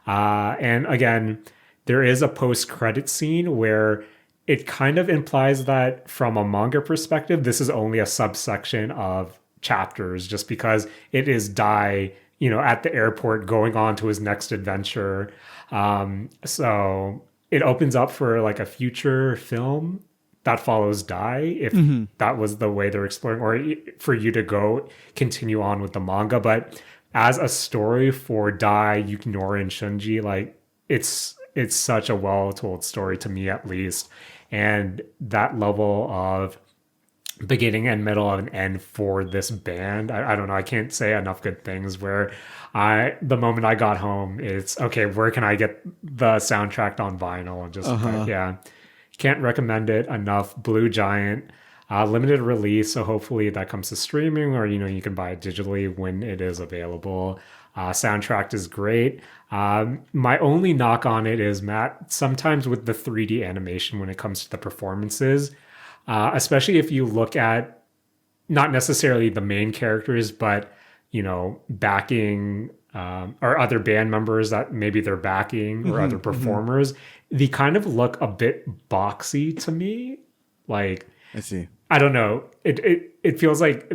And again, there is a post-credit scene where it kind of implies that from a manga perspective, this is only a subsection of chapters, just because it is Dai, at the airport going on to his next adventure. So it opens up for like a future film that follows Dai, if that was the way they're exploring, or for you to go continue on with the manga. But as a story for Dai, Yukinori, and Shunji, like it's such a well told story to me, at least. And that level of beginning and middle and end for this band, I don't know, I can't say enough good things. Where the moment I got home, it's okay, where can I get the soundtrack on vinyl? And just yeah, can't recommend it enough. Blue Giant, limited release, so hopefully that comes to streaming, or you can buy it digitally when it is available. Soundtrack is great. My only knock on it is, Matt, sometimes with the 3D animation when it comes to the performances, especially if you look at not necessarily the main characters, but backing or other band members that maybe they're backing, or other performers, they kind of look a bit boxy to me. Like, I see. I don't know. It feels like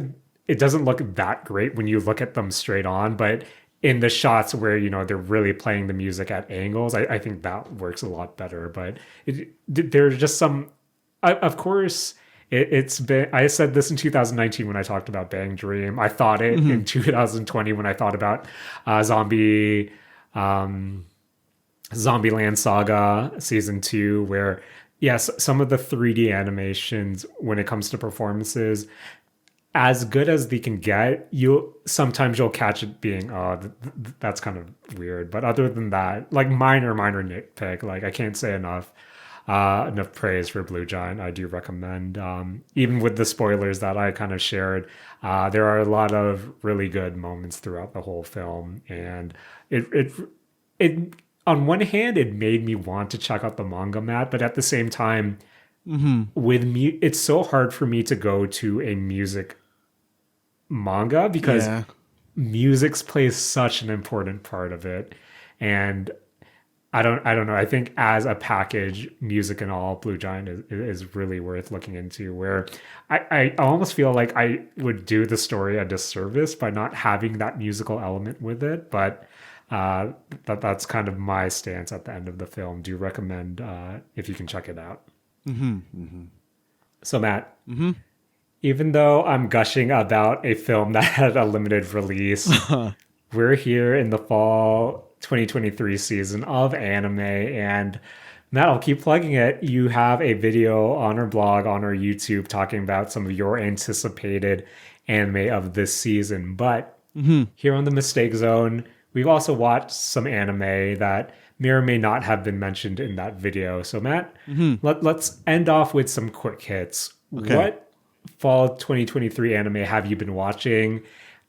it doesn't look that great when you look at them straight on, but in the shots where they're really playing the music at angles, I think that works a lot better. But there's just some, of course, it's been. I said this in 2019 when I talked about Bang Dream. I thought it in 2020 when I thought about Zombieland Saga Season 2, where yes, some of the 3D animations when it comes to performances, as good as they can get, sometimes you'll catch it being, that's kind of weird. But other than that, like minor nitpick, like I can't say enough praise for Blue Giant. I do recommend, even with the spoilers that I kind of shared, there are a lot of really good moments throughout the whole film. And it on one hand, it made me want to check out the manga, Matt, but at the same time, with me, it's so hard for me to go to a music manga because music plays such an important part of it. And I don't know. I think as a package, music and all, Blue Giant is really worth looking into. Where I almost feel like I would do the story a disservice by not having that musical element with it. But that's kind of my stance at the end of the film. Do recommend if you can check it out. So Matt, even though I'm gushing about a film that had a limited release, we're here in the fall 2023 season of anime, and Matt, I'll keep plugging it. You have a video on our blog, on our YouTube, talking about some of your anticipated anime of this season. But here on the Mistake Zone, we've also watched some anime that may or may not have been mentioned in that video. So Matt, let's end off with some quick hits. Okay. What fall 2023 anime have you been watching,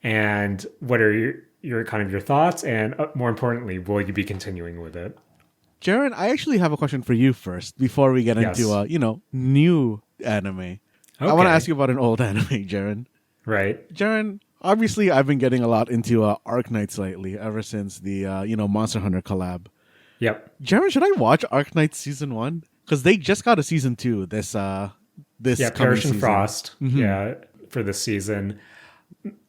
and what are your kind of your thoughts, and more importantly, will you be continuing with it? Jaren, I actually have a question for you first before we get into new anime. Okay. I want to ask you about an old anime, Jaren. Right. Jaren, obviously I've been getting a lot into Arknights lately, ever since the Monster Hunter collab. Yep. Jaren, should I watch Arknights season 1? Because they just got a season 2 this Perish and Frost. Yeah, for this season.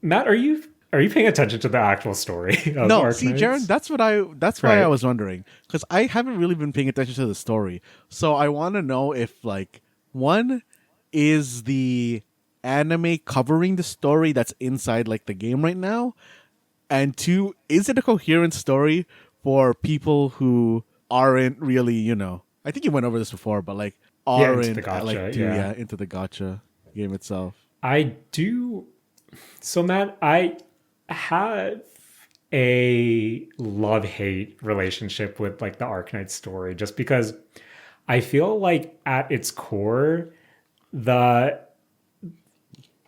Matt, are you paying attention to the actual story of No, Arknights? see, Jaren, that's why I was wondering, because I haven't really been paying attention to the story. So I want to know if, like, one, is the anime covering the story that's inside, like, the game right now? And two, is it a coherent story for people who aren't really, I think you went over this before, but like Yeah, are into the in gotcha. into the gotcha game itself. I do. So, Matt, I have a love-hate relationship with like the Arknight story, just because I feel like at its core, the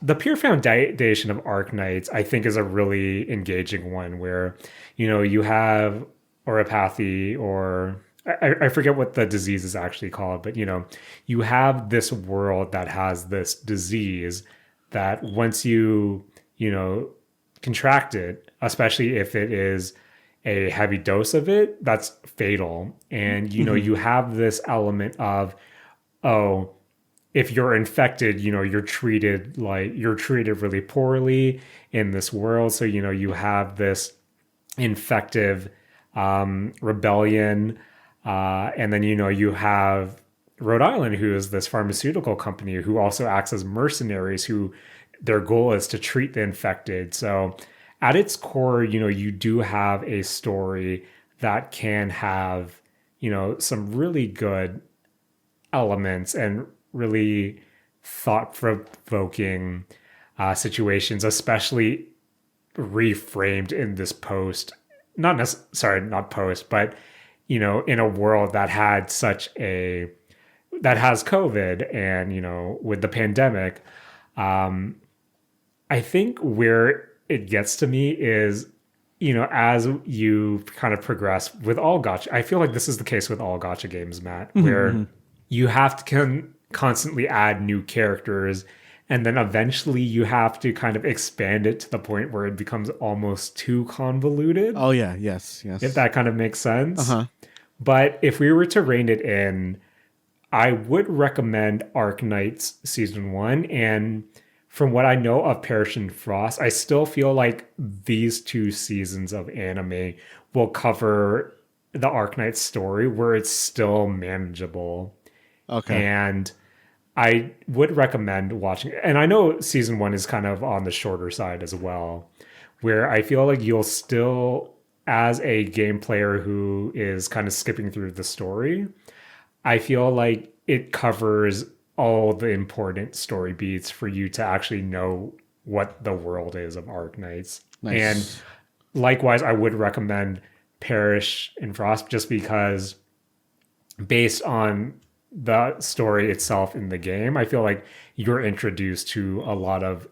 the pure foundation of Arknights, I think, is a really engaging one where, you have oropathy, or I forget what the disease is actually called, but you have this world that has this disease that once contract it, especially if it is a heavy dose of it, that's fatal. And you have this element of, oh, if you're infected, you're treated really poorly in this world. So, you have this infective rebellion. And then, you have Rhode Island, who is this pharmaceutical company who also acts as mercenaries, who their goal is to treat the infected. So at its core, you do have a story that can have, some really good elements and really thought-provoking situations, especially reframed in this post. Not post, but in a world that had that has COVID, and with the pandemic, I think where it gets to me is, as you kind of progress with all gotcha, I feel like this is the case with all gotcha games, Matt, where you have to constantly add new characters, and then eventually you have to kind of expand it to the point where it becomes almost too convoluted. Oh yeah, yes. If that kind of makes sense. Uh-huh. But if we were to rein it in, I would recommend Arknights Season 1. And from what I know of Perish and Frost, I still feel like these 2 seasons of anime will cover the Arknights story where it's still manageable. Okay. And I would recommend watching it. And I know Season 1 is kind of on the shorter side as well, where I feel like you'll still, as a game player who is kind of skipping through the story, I feel like it covers all the important story beats for you to actually know what the world is of Arknights. Nice. And likewise, I would recommend Perish and Frost, just because based on the story itself in the game, I feel like you're introduced to a lot of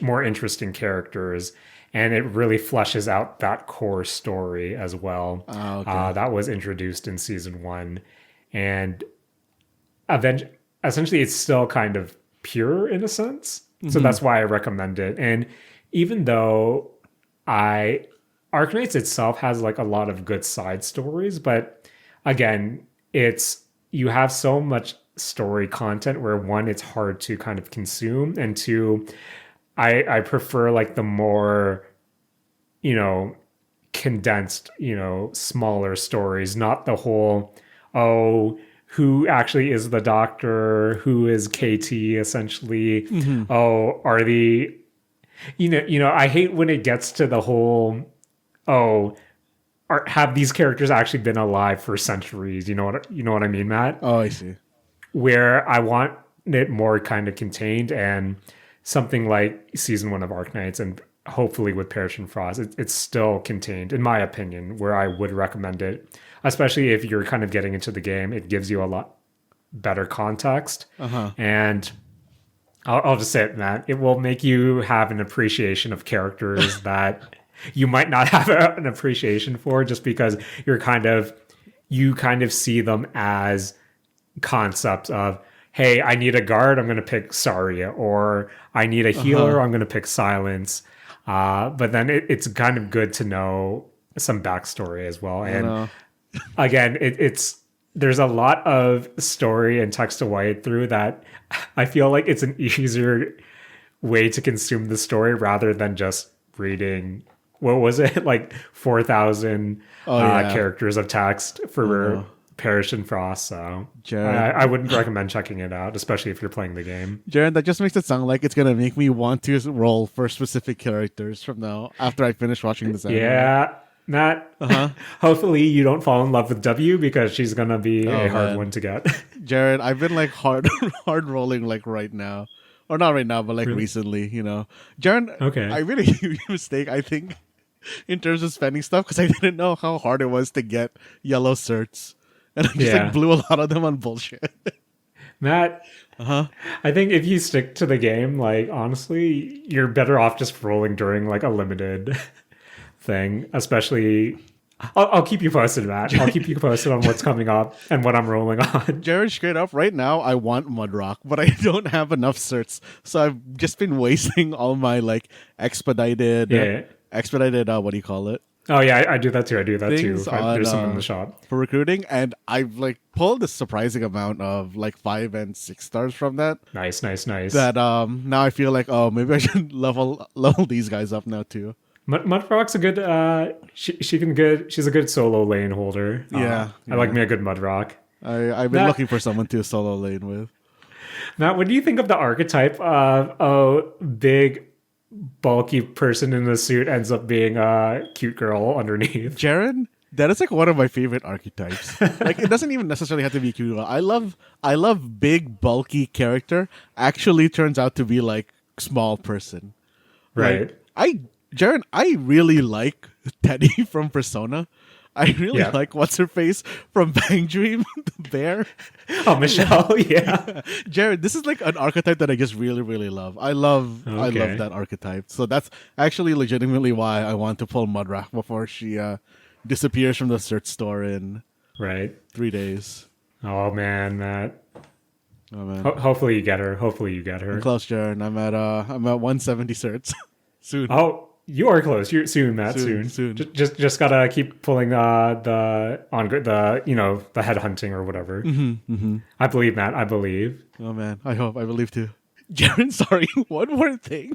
more interesting characters, and it really fleshes out that core story as well. Okay. That was introduced in Season 1. And essentially it's still kind of pure in a sense. So that's why I recommend it. And even though Arknights itself has like a lot of good side stories, but again, you have so much story content where, one, it's hard to kind of consume, and two, I prefer like the more, condensed, smaller stories, not the whole, who actually is the doctor, who is KT essentially. Are the, I hate when it gets to the whole, have these characters actually been alive for centuries? You know what I mean, Matt? Oh, I see. Where I want it more kind of contained, and something like Season 1 of Arknights, and hopefully with Perish and Frost, it's still contained, in my opinion, where I would recommend it, especially if you're kind of getting into the game. It gives you a lot better context. And I'll just say it, Matt, it will make you have an appreciation of characters that you might not have an appreciation for, just because you kind of see them as concepts of, hey, I need a guard, I'm going to pick Saria, or I need a healer, I'm going to pick Silence. But then it's kind of good to know some backstory as well. And again, there's a lot of story and text to wade through that I feel like it's an easier way to consume the story rather than just reading, what was it, like 4,000 characters of text for Perish and Frost. So I wouldn't recommend checking it out, especially if you're playing the game. Jaren, that just makes it sound like it's gonna make me want to roll for specific characters from now after I finish watching this anime. Yeah, Matt, Uh-huh. hopefully you don't fall in love with W because she's gonna be Oh, a hard man. one to get. Jared, I've been like hard hard rolling like right now. Or not right now, but like Really? recently, Jared, Okay. I made a huge mistake, I think, in terms of spending stuff because I didn't know how hard it was to get yellow certs. And I just Yeah. like blew a lot of them on bullshit. Matt, Uh-huh. I think if you stick to the game, like honestly, you're better off just rolling during like a limited thing. Especially, I'll keep you posted, Matt. I'll keep you posted on what's coming up and what I'm rolling on. Jared, straight up, right now, I want Mudrock, but I don't have enough certs. So I've just been wasting all my like expedited, Yeah. what do you call it? Oh yeah, I do that too. I do that too. Things on, There's some in the shop. For recruiting, and I've like pulled a surprising amount of like 5 and 6 stars from that. Nice. That now I feel like, oh, maybe I should level these guys up now too. Mudrock's a good. She's a good solo lane holder. Yeah, I like me a good Mudrock. I've been Matt- looking for someone to solo lane with. Matt, what do you think of the archetype of a big, bulky person in a suit ends up being a cute girl underneath? Jaren, that is like one of my favorite archetypes. Like it doesn't even necessarily have to be cute. I love big bulky character actually turns out to be like small person. Right. Jaren, I really like Teddy from Persona. I really Yeah. like what's her face from Bang Dream, the bear. Oh, Michelle. Yeah. Jared, this is like an archetype that I just really, really love. I love Okay. that archetype. So that's actually legitimately why I want to pull Mudrock before she disappears from the search store in Right. 3 days. Oh man, Matt. Oh man, Hopefully you get her. Hopefully you get her. close, Jared. I'm at 170 certs soon. Oh, you are close. You're soon, Matt. Soon, Soon. soon. Just gotta keep pulling the head hunting or whatever. I believe, Matt. I believe. Oh man, I believe too. Jared, sorry, one more thing.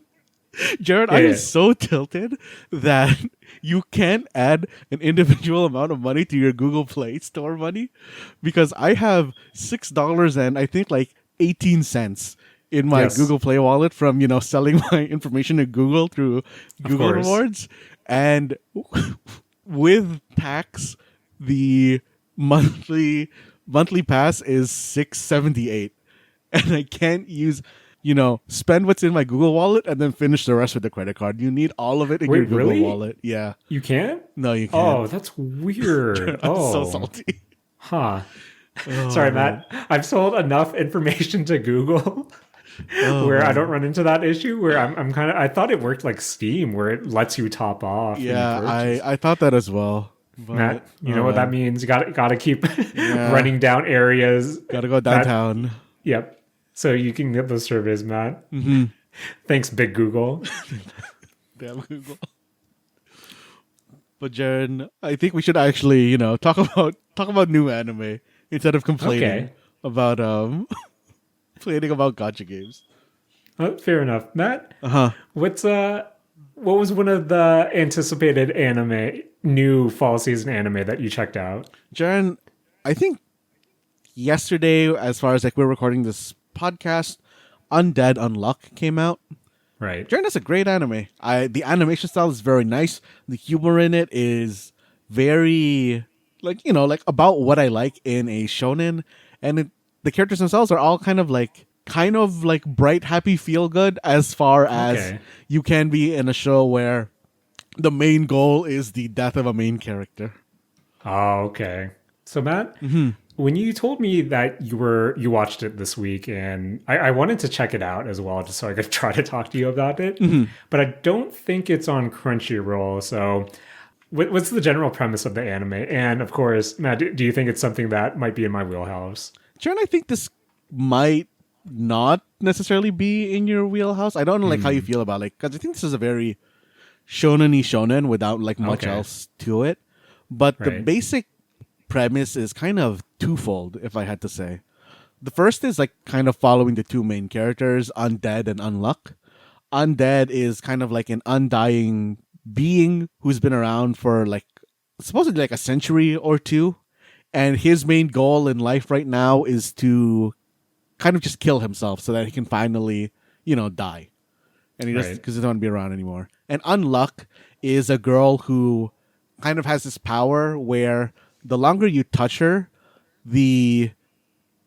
Jared, Yeah, I yeah. was so tilted that you can't add an individual amount of money to your Google Play Store money because I have $6 and I think like 18 cents in my Yes. Google Play wallet from selling my information to Google through Google course. Rewards, and with tax, the monthly pass is $6.78, and I can't use. Spend what's in my Google wallet and then finish the rest with the credit card. You need all of it in Wait, your Google really? wallet. Yeah. You can't? No, you can't. Oh, that's weird. I'm Oh, so salty. huh. Oh, Sorry, man. Matt. I've sold enough information to Google Oh, where I man. don't run into that issue. Where I'm kind of. I thought it worked like Steam, where it lets you top off. Yeah, any purchase. I thought that as well. But, Matt, you know what that means. You gotta keep Yeah. running down areas. Gotta go downtown. Yep. So you can get those surveys, Matt. Mm-hmm. Thanks, Big Google. Damn Google. But Jaren, I think we should actually, talk about new anime instead of complaining Okay. about complaining about gacha games. Fair enough, Matt. Uh-huh. What was one of the anticipated new fall season anime that you checked out? Jaren, I think yesterday, as far as like we're recording this podcast, Undead Unluck came out. Right. Jaren, that's a great anime. The animation style is very nice. The humor in it is very like about what I like in a shonen, and the characters themselves are all kind of like bright, happy, feel good as far as Okay. you can be in a show where the main goal is the death of a main character. Oh, okay. So Matt, Mm-hmm. when you told me that you watched it this week, and I wanted to check it out as well, just so I could try to talk to you about it, but I don't think it's on Crunchyroll. So, what's the general premise of the anime? And of course, Matt, do you think it's something that might be in my wheelhouse? Jaren, I think this might not necessarily be in your wheelhouse. I don't know how you feel about it, because I think this is a very shonen-y shonen without much Okay. else to it. But the Right. basic premise is kind of twofold, if I had to say. The first is kind of following the two main characters, Undead and Unluck. Undead is kind of like an undying being who's been around for supposedly a century or two, and his main goal in life right now is to kind of just kill himself so that he can finally, die. And he just Right. because he doesn't want to be around anymore. And Unluck is a girl who kind of has this power where the longer you touch her, the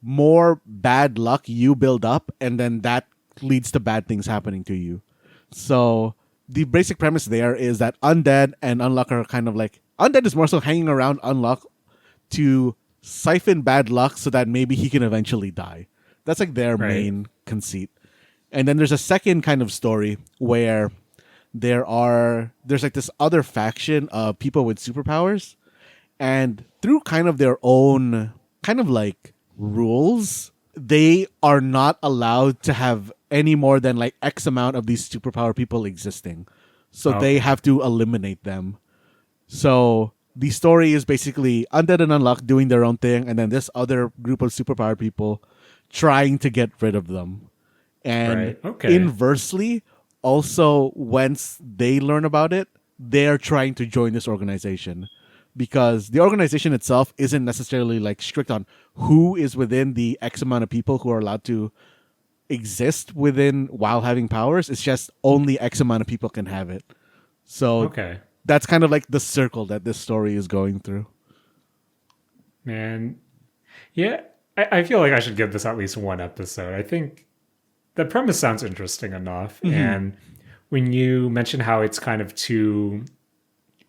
more bad luck you build up, and then that leads to bad things happening to you. So the basic premise there is that Undead and Unluck are kind of like, Undead is more so hanging around Unluck to siphon bad luck so that maybe he can eventually die. That's like their main conceit. And then there's a second kind of story where there's like this other faction of people with superpowers, and through kind of their own kind of like rules, they are not allowed to have any more than like X amount of these superpower people existing. So they have to eliminate them. So the story is basically Undead and Unluck doing their own thing, and then this other group of superpower people trying to get rid of them. And inversely, also, once they learn about it, they're trying to join this organization. Because the organization itself isn't necessarily like strict on who is within the X amount of people who are allowed to exist within while having powers. It's just only X amount of people can have it. So that's kind of like the circle that this story is going through. Man, yeah, I feel like I should give this at least one episode. I think the premise sounds interesting enough. Mm-hmm. And when you mention how it's kind of two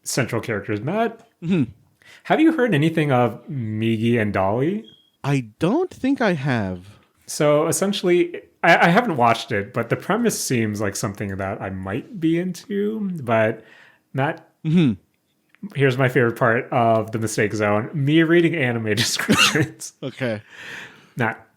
central characters, Matt, have you heard anything of Migi and Dali? I don't think I have. So essentially, I haven't watched it, but the premise seems like something that I might be into. But Matt, here's my favorite part of the mistake zone: me reading anime descriptions. Okay. Matt,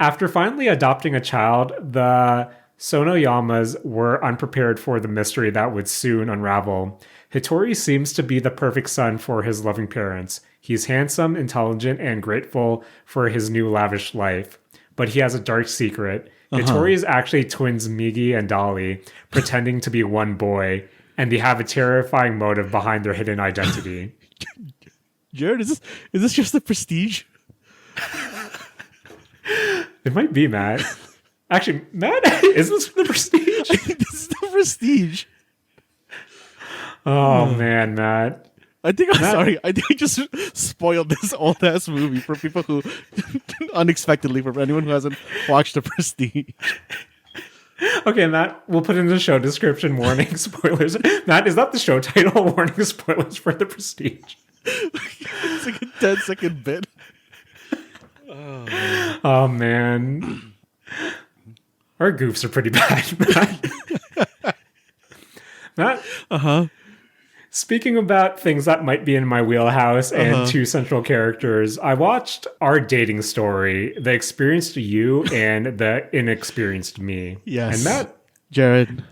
after finally adopting a child, the Sonoyamas were unprepared for the mystery that would soon unravel. Hitori seems to be the perfect son for his loving parents. He's handsome, intelligent, and grateful for his new lavish life. But he has a dark secret. Hitori is actually twins Migi and Dali, pretending to be one boy, and they have a terrifying motive behind their hidden identity. Jared, is this just the Prestige? It might be, Matt. Actually, Matt, is this the Prestige? I think this is the Prestige. Oh, man, Matt. I think I just spoiled this old ass movie for people who unexpectedly, for anyone who hasn't watched The Prestige. Okay, Matt, we'll put in the show description warning spoilers. Matt, is that the show title? Warning spoilers for The Prestige. It's like a 10-second bit. Oh man. Our goofs are pretty bad, Matt. Matt? Speaking about things that might be in my wheelhouse and two central characters, I watched Our Dating Story, The Experienced You and The Inexperienced Me. Yes. And Matt? Jared.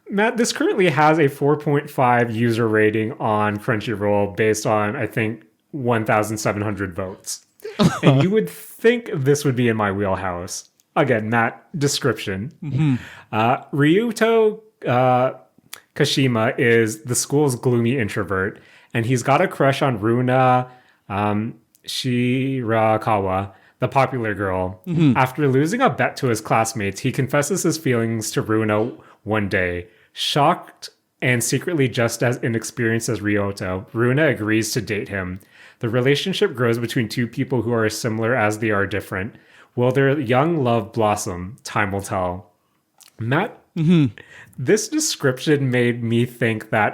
Matt, this currently has a 4.5 user rating on Crunchyroll based on, I think, 1,700 votes. And you would think this would be in my wheelhouse. Again, Matt, description. Ryuto Kashima is the school's gloomy introvert, and he's got a crush on Runa Shirakawa, the popular girl. After losing a bet to his classmates, he confesses his feelings to Runa one day. Shocked and secretly just as inexperienced as Ryuto, Runa agrees to date him. The relationship grows between two people who are as similar as they are different. Will their young love blossom? Time will tell. Matt, this description made me think that,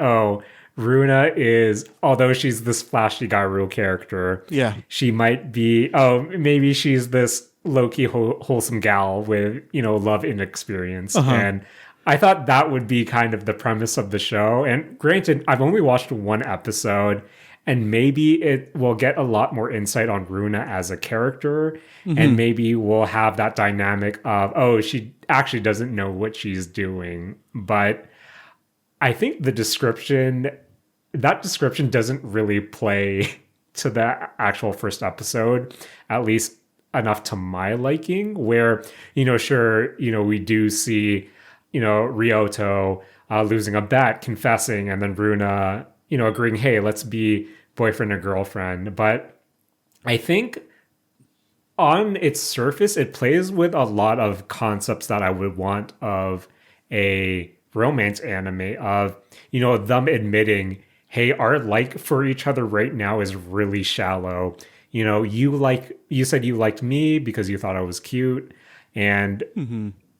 Runa is, although she's this flashy Garu character, she might be, maybe she's this low-key wholesome gal with, love inexperience. And I thought that would be kind of the premise of the show. And granted, I've only watched one episode, and maybe it will get a lot more insight on Runa as a character. And maybe we'll have that dynamic of, she actually doesn't know what she's doing. But I think that description doesn't really play to the actual first episode, at least enough to my liking, where, we do see, Ryuto losing a bet, confessing, and then Runa, agreeing, hey, let's be boyfriend and girlfriend. But I think on its surface, it plays with a lot of concepts that I would want of a romance anime, of, them admitting, hey, our like for each other right now is really shallow. You know, you said you liked me because you thought I was cute, and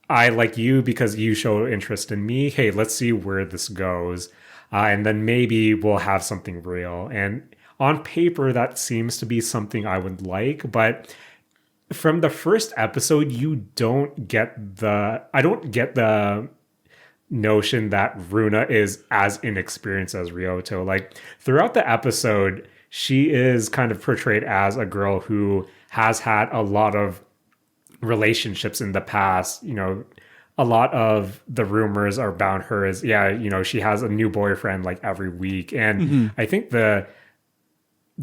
I like you because you show interest in me. Hey, let's see where this goes. And then maybe we'll have something real. And on paper, that seems to be something I would like. But from the first episode, I don't get the notion that Runa is as inexperienced as Ryoto. Like throughout the episode, she is kind of portrayed as a girl who has had a lot of relationships in the past. You know, a lot of the rumors about her is, yeah, you know, she has a new boyfriend like every week. And I think the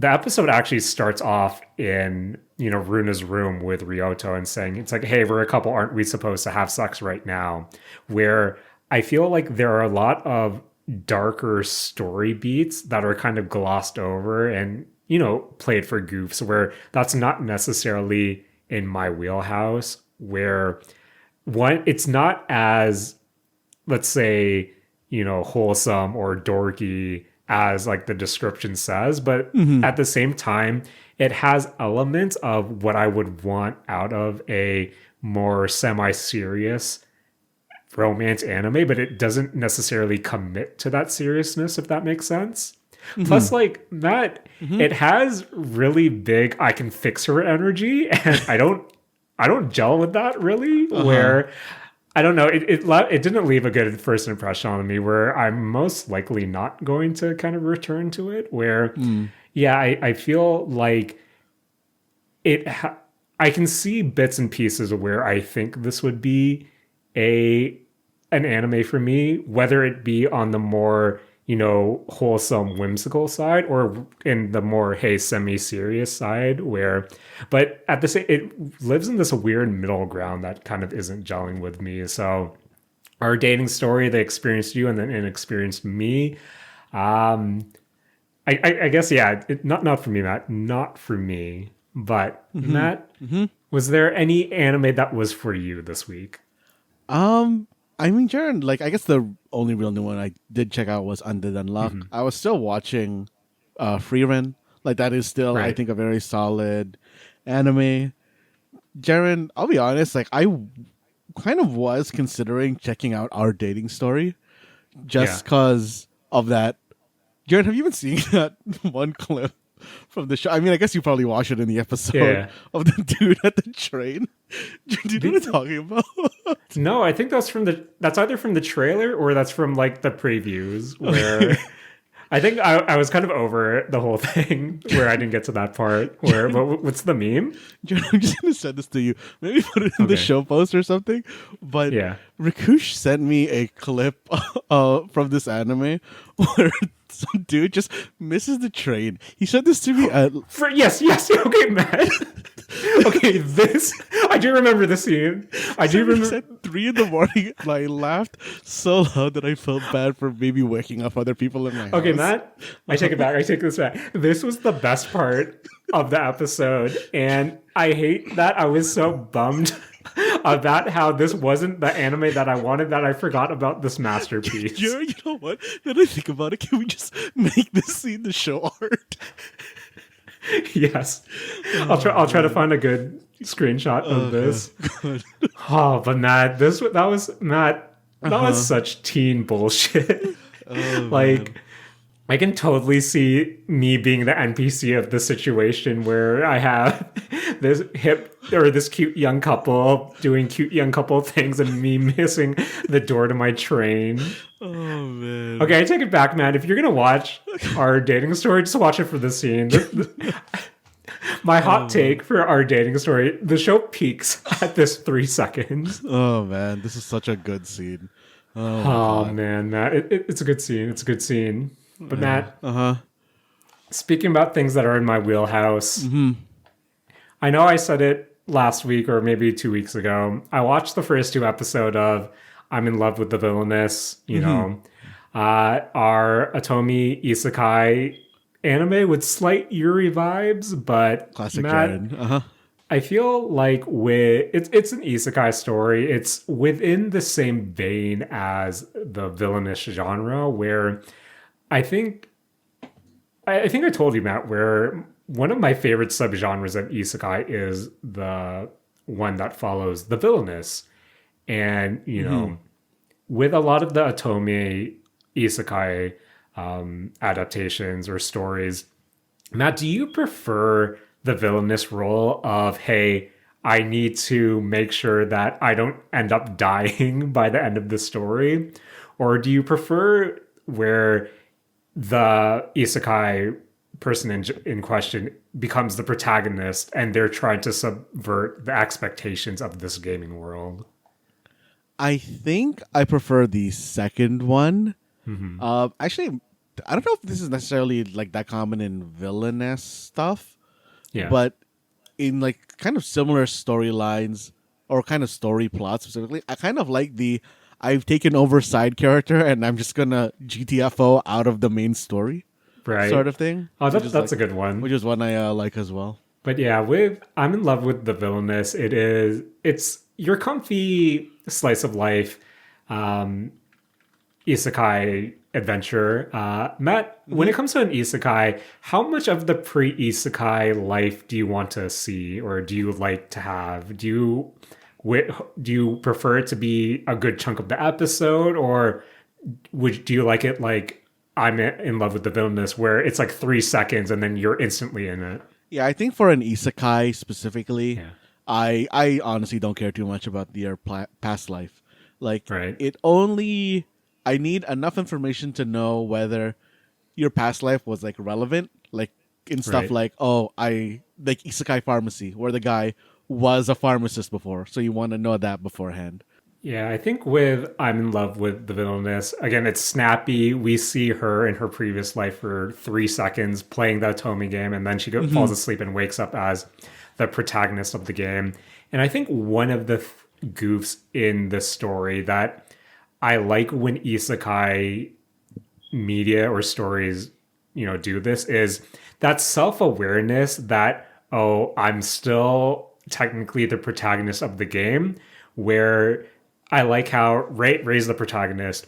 episode actually starts off in, you know, Runa's room with Ryoto and saying, it's like, hey, we're a couple, aren't we supposed to have sex right now? Where I feel like there are a lot of darker story beats that are kind of glossed over and, you know, played for goofs, where that's not necessarily in my wheelhouse, where one, it's not as, let's say, you know, wholesome or dorky as like the description says, but at the same time, it has elements of what I would want out of a more semi-serious romance anime, but it doesn't necessarily commit to that seriousness, if that makes sense. Plus, like that, it has really big I can fix her energy, and I don't gel with that really. Where I don't know, it didn't leave a good first impression on me. Where I'm most likely not going to kind of return to it. Where, yeah, I feel like I can see bits and pieces of where I think this would be an anime for me, whether it be on the more, you know, wholesome, whimsical side or in the more, hey, semi-serious side, where, but at the same, it lives in this weird middle ground that kind of isn't gelling with me. So our dating story, they experienced you and then inexperienced me. I guess, yeah, not for me, Matt, not for me. But Matt, was there any anime that was for you this week? I mean, Jaren, like, I guess the only real new one I did check out was Undead Unluck. I was still watching Freerun. Like, that is still, I Right. think, a very solid anime. Jaren, I'll be honest, like, I kind of was considering checking out Our Dating Story Yeah. just because of that. Jaren, have you been seeing that one clip from the show? I mean, I guess you probably watched it in the episode Yeah. of the dude at the train. Do you know what I'm talking about? No, I think that's either from the trailer or that's from like the previews where I think I was kind of over the whole thing where I didn't get to that part where, but what's the meme? I'm just gonna send this to you. Maybe put it in the Okay. show post or something. But Yeah. Rakush sent me a clip from this anime where some dude just misses the train. He sent this to me at Yes, okay, Matt. Okay, this I do remember the scene. I do he remember. said 3 in the morning, and I laughed so loud that I felt bad for maybe waking up other people in my house. Okay, Matt, I take it back. I take this back. This was the best part of the episode, and I hate that I was so bummed about how this wasn't the anime that I wanted, that I forgot about this masterpiece. You know what? Now that I think about it, can we just make this scene the show art? Yes, I'll try to find a good screenshot of this. God. Oh, but Matt, that was Matt. That was such teen bullshit. Like, I can totally see me being the NPC of the situation where I have this this cute young couple doing cute young couple things and me missing the door to my train. Oh man. Okay, I take it back, man. If you're gonna watch Our Dating Story, just watch it for the scene. My hot take for Our Dating Story: the show peaks at this 3 seconds. Oh man, this is such a good scene. Oh man, Matt, it's a good scene. It's a good scene. But Matt, speaking about things that are in my wheelhouse, I know I said it last week or maybe 2 weeks ago. I watched the first 2 episodes of I'm in love with the Villainess. You know, our Atomi Isekai anime with slight Yuri vibes, but Classic Matt, Jaren. I feel like it's an isekai story. It's within the same vein as the villainous genre, where I think I think I told you, Matt, where one of my favorite subgenres of isekai is the one that follows the villainous. And, with a lot of the Otome isekai adaptations or stories, Matt, do you prefer the villainous role of, hey, I need to make sure that I don't end up dying by the end of the story? Or do you prefer where the isekai person in question becomes the protagonist and they're trying to subvert the expectations of this gaming world? I think I prefer the second one. Actually, I don't know if this is necessarily like that common in villainous stuff, Yeah. but in like kind of similar storylines or kind of story plots specifically, I kind of like the I've taken over side character and I'm just gonna GTFO out of the main story Right. sort of thing. Oh, which is that's like, a good one. which is one I like as well. But yeah, I'm in love with the villainous. It's your comfy slice of life, isekai adventure. Matt, when it comes to an isekai, how much of the pre-isekai life do you want to see, or do you like to have? Do you prefer it to be a good chunk of the episode, or do you like it like I'm in love with the villainous, where it's like 3 seconds and then you're instantly in it? Yeah, I think for an isekai specifically, Yeah. I honestly don't care too much about their past life. Like, Right. I need enough information to know whether your past life was like relevant, like in stuff Right. like, like isekai pharmacy, where the guy was a pharmacist before, so you want to know that beforehand. Yeah, I think with I'm in love with the villainess. Again, it's snappy. We see her in her previous life for 3 seconds playing the Otome game, and then she falls asleep and wakes up as the protagonist of the game. And I think one of the goofs in the story that I like when isekai media or stories, do this is that self-awareness that, oh, I'm still technically the protagonist of the game, where I like how Ray's the protagonist.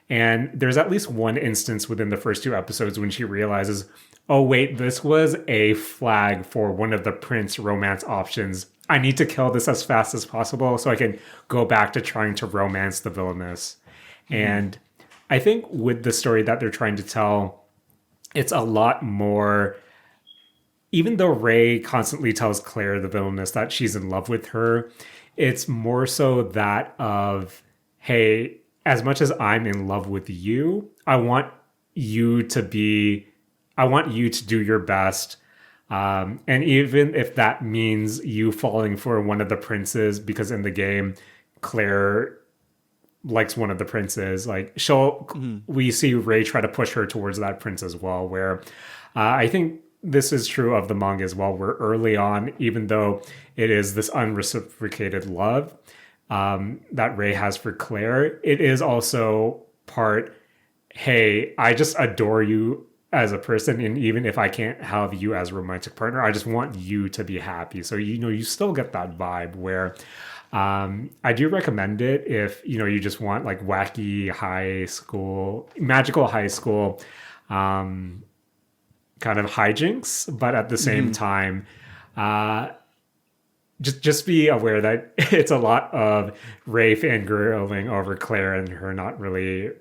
And there's at least one instance within the first 2 episodes when she realizes, oh, wait, this was a flag for one of the Prince romance options. I need to kill this as fast as possible so I can go back to trying to romance the villainess. And I think with the story that they're trying to tell, it's a lot more. Even though Ray constantly tells Claire, the villainess, that she's in love with her, it's more so that of, hey, as much as I'm in love with you, I want you to do your best. And even if that means you falling for one of the princes, because in the game, Claire likes one of the princes, like we see Ray try to push her towards that prince as well, where I think this is true of the manga as well, where early on, even though it is this unreciprocated love that Ray has for Claire, it is also part, hey, I just adore you as a person, and even if I can't have you as a romantic partner, I just want you to be happy. So you still get that vibe where I do recommend it if you just want like wacky magical high school kind of hijinks, but at the same time, just be aware that it's a lot of Ray fangirling over Claire and her not really,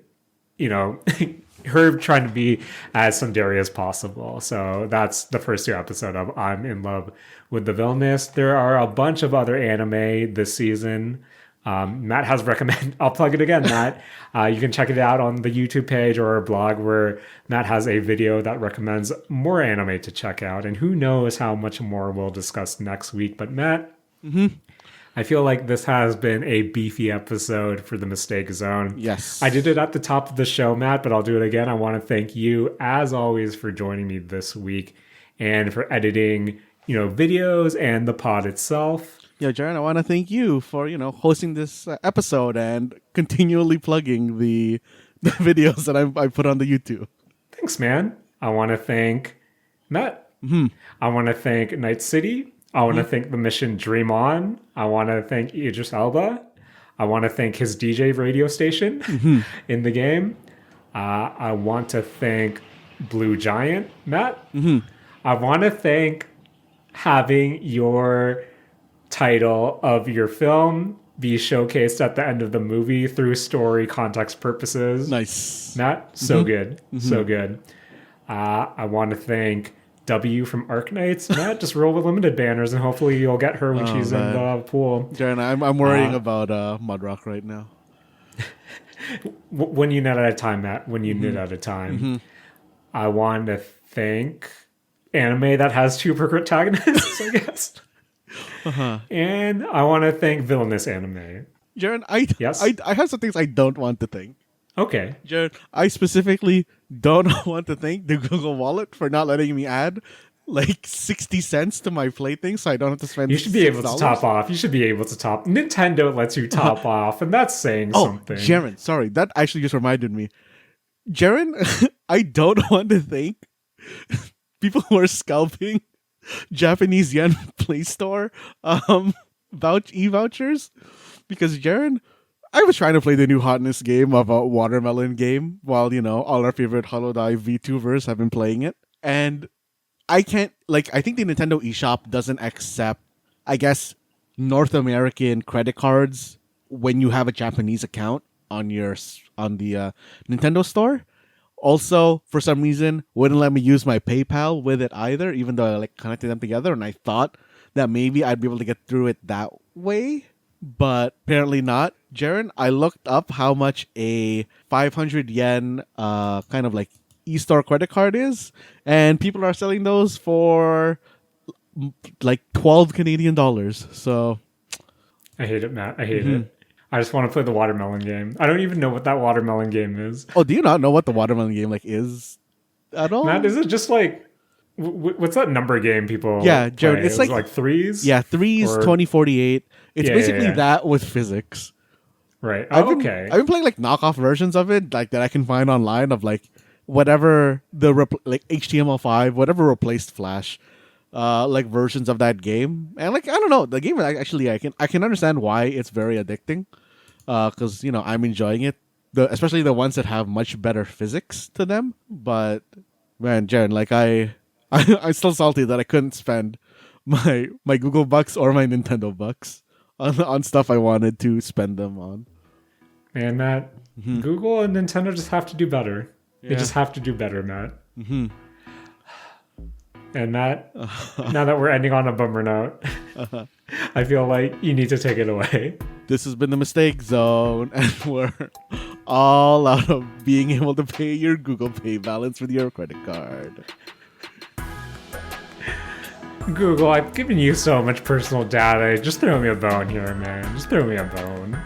her trying to be as tsundere as possible. So that's the first 2 episodes of I'm in love with the villainess. There are a bunch of other anime this season. Matt has recommended. I'll plug it again, Matt. You can check it out on the YouTube page or our blog, where Matt has a video that recommends more anime to check out. And who knows how much more we'll discuss next week. But Matt, I feel like this has been a beefy episode for the Mistake Zone. Yes. I did it at the top of the show, Matt, but I'll do it again. I want to thank you, as always, for joining me this week and for editing, videos and the pod itself. Yeah, Jaren, I want to thank you for, hosting this episode and continually plugging the videos that I put on the YouTube. Thanks, man. I want to thank Matt. I want to thank Night City. I want to thank the mission Dream On. I want to thank Idris Elba. I want to thank his DJ radio station in the game. I want to thank Blue Giant, Matt. I want to thank having your title of your film be showcased at the end of the movie through story context purposes. Nice. Matt, so good. So good. I want to thank W from Arknights. Matt, just roll with limited banners and hopefully you'll get her when she's in the pool. Jaren, I'm worrying about Mudrock right now. When you net at a time, Matt, when you knit at a time. I want to thank anime that has two protagonists, I guess. And I want to thank Villainous anime. Jaren, Yes? I have some things I don't want to thank. Okay. Jaren, I specifically don't want to thank the Google Wallet for not letting me add like 60 cents to my plaything so I don't have to spend You should be able $6. to top off. You should be able to top. Nintendo lets you top off, and that's saying something. Jaren, sorry. That actually just reminded me. Jaren, I don't want to thank people who are scalping Japanese yen Play Store e-vouchers because Jaren, I was trying to play the new hotness game of a watermelon game while, all our favorite Holodive VTubers have been playing it. And I can't, I think the Nintendo eShop doesn't accept, I guess, North American credit cards when you have a Japanese account on the Nintendo store. Also, for some reason, wouldn't let me use my PayPal with it either, even though I connected them together, and I thought that maybe I'd be able to get through it that way, but apparently not. Jaren, I looked up how much a 500 yen kind of e-store credit card is, and people are selling those for 12 Canadian dollars. So I hate it, Matt. I hate it. I just want to play the watermelon game. I don't even know what that watermelon game is. Oh, do you not know what the watermelon game is at all? Matt, is it just what's that number game people Yeah, Jared, play? it's like threes? Yeah, threes, 2048. It's basically that with physics. Right. Oh, okay. I've been playing knockoff versions of it, that I can find online of whatever the HTML5, whatever replaced Flash, versions of that game. And I don't know, the game actually I can understand why it's very addicting, because I'm enjoying it. Especially the ones that have much better physics to them. But man, Jaren, I'm still salty that I couldn't spend my Google bucks or my Nintendo bucks on stuff I wanted to spend them on. Man, Matt, Google and Nintendo just have to do better. They just have to do better, Matt. And Matt, now that we're ending on a bummer note, I feel like you need to take it away. This has been the Mistake Zone, and we're all out of being able to pay your Google Pay balance with your credit card. Google, I've given you so much personal data. Just throw me a bone here, man. Just throw me a bone.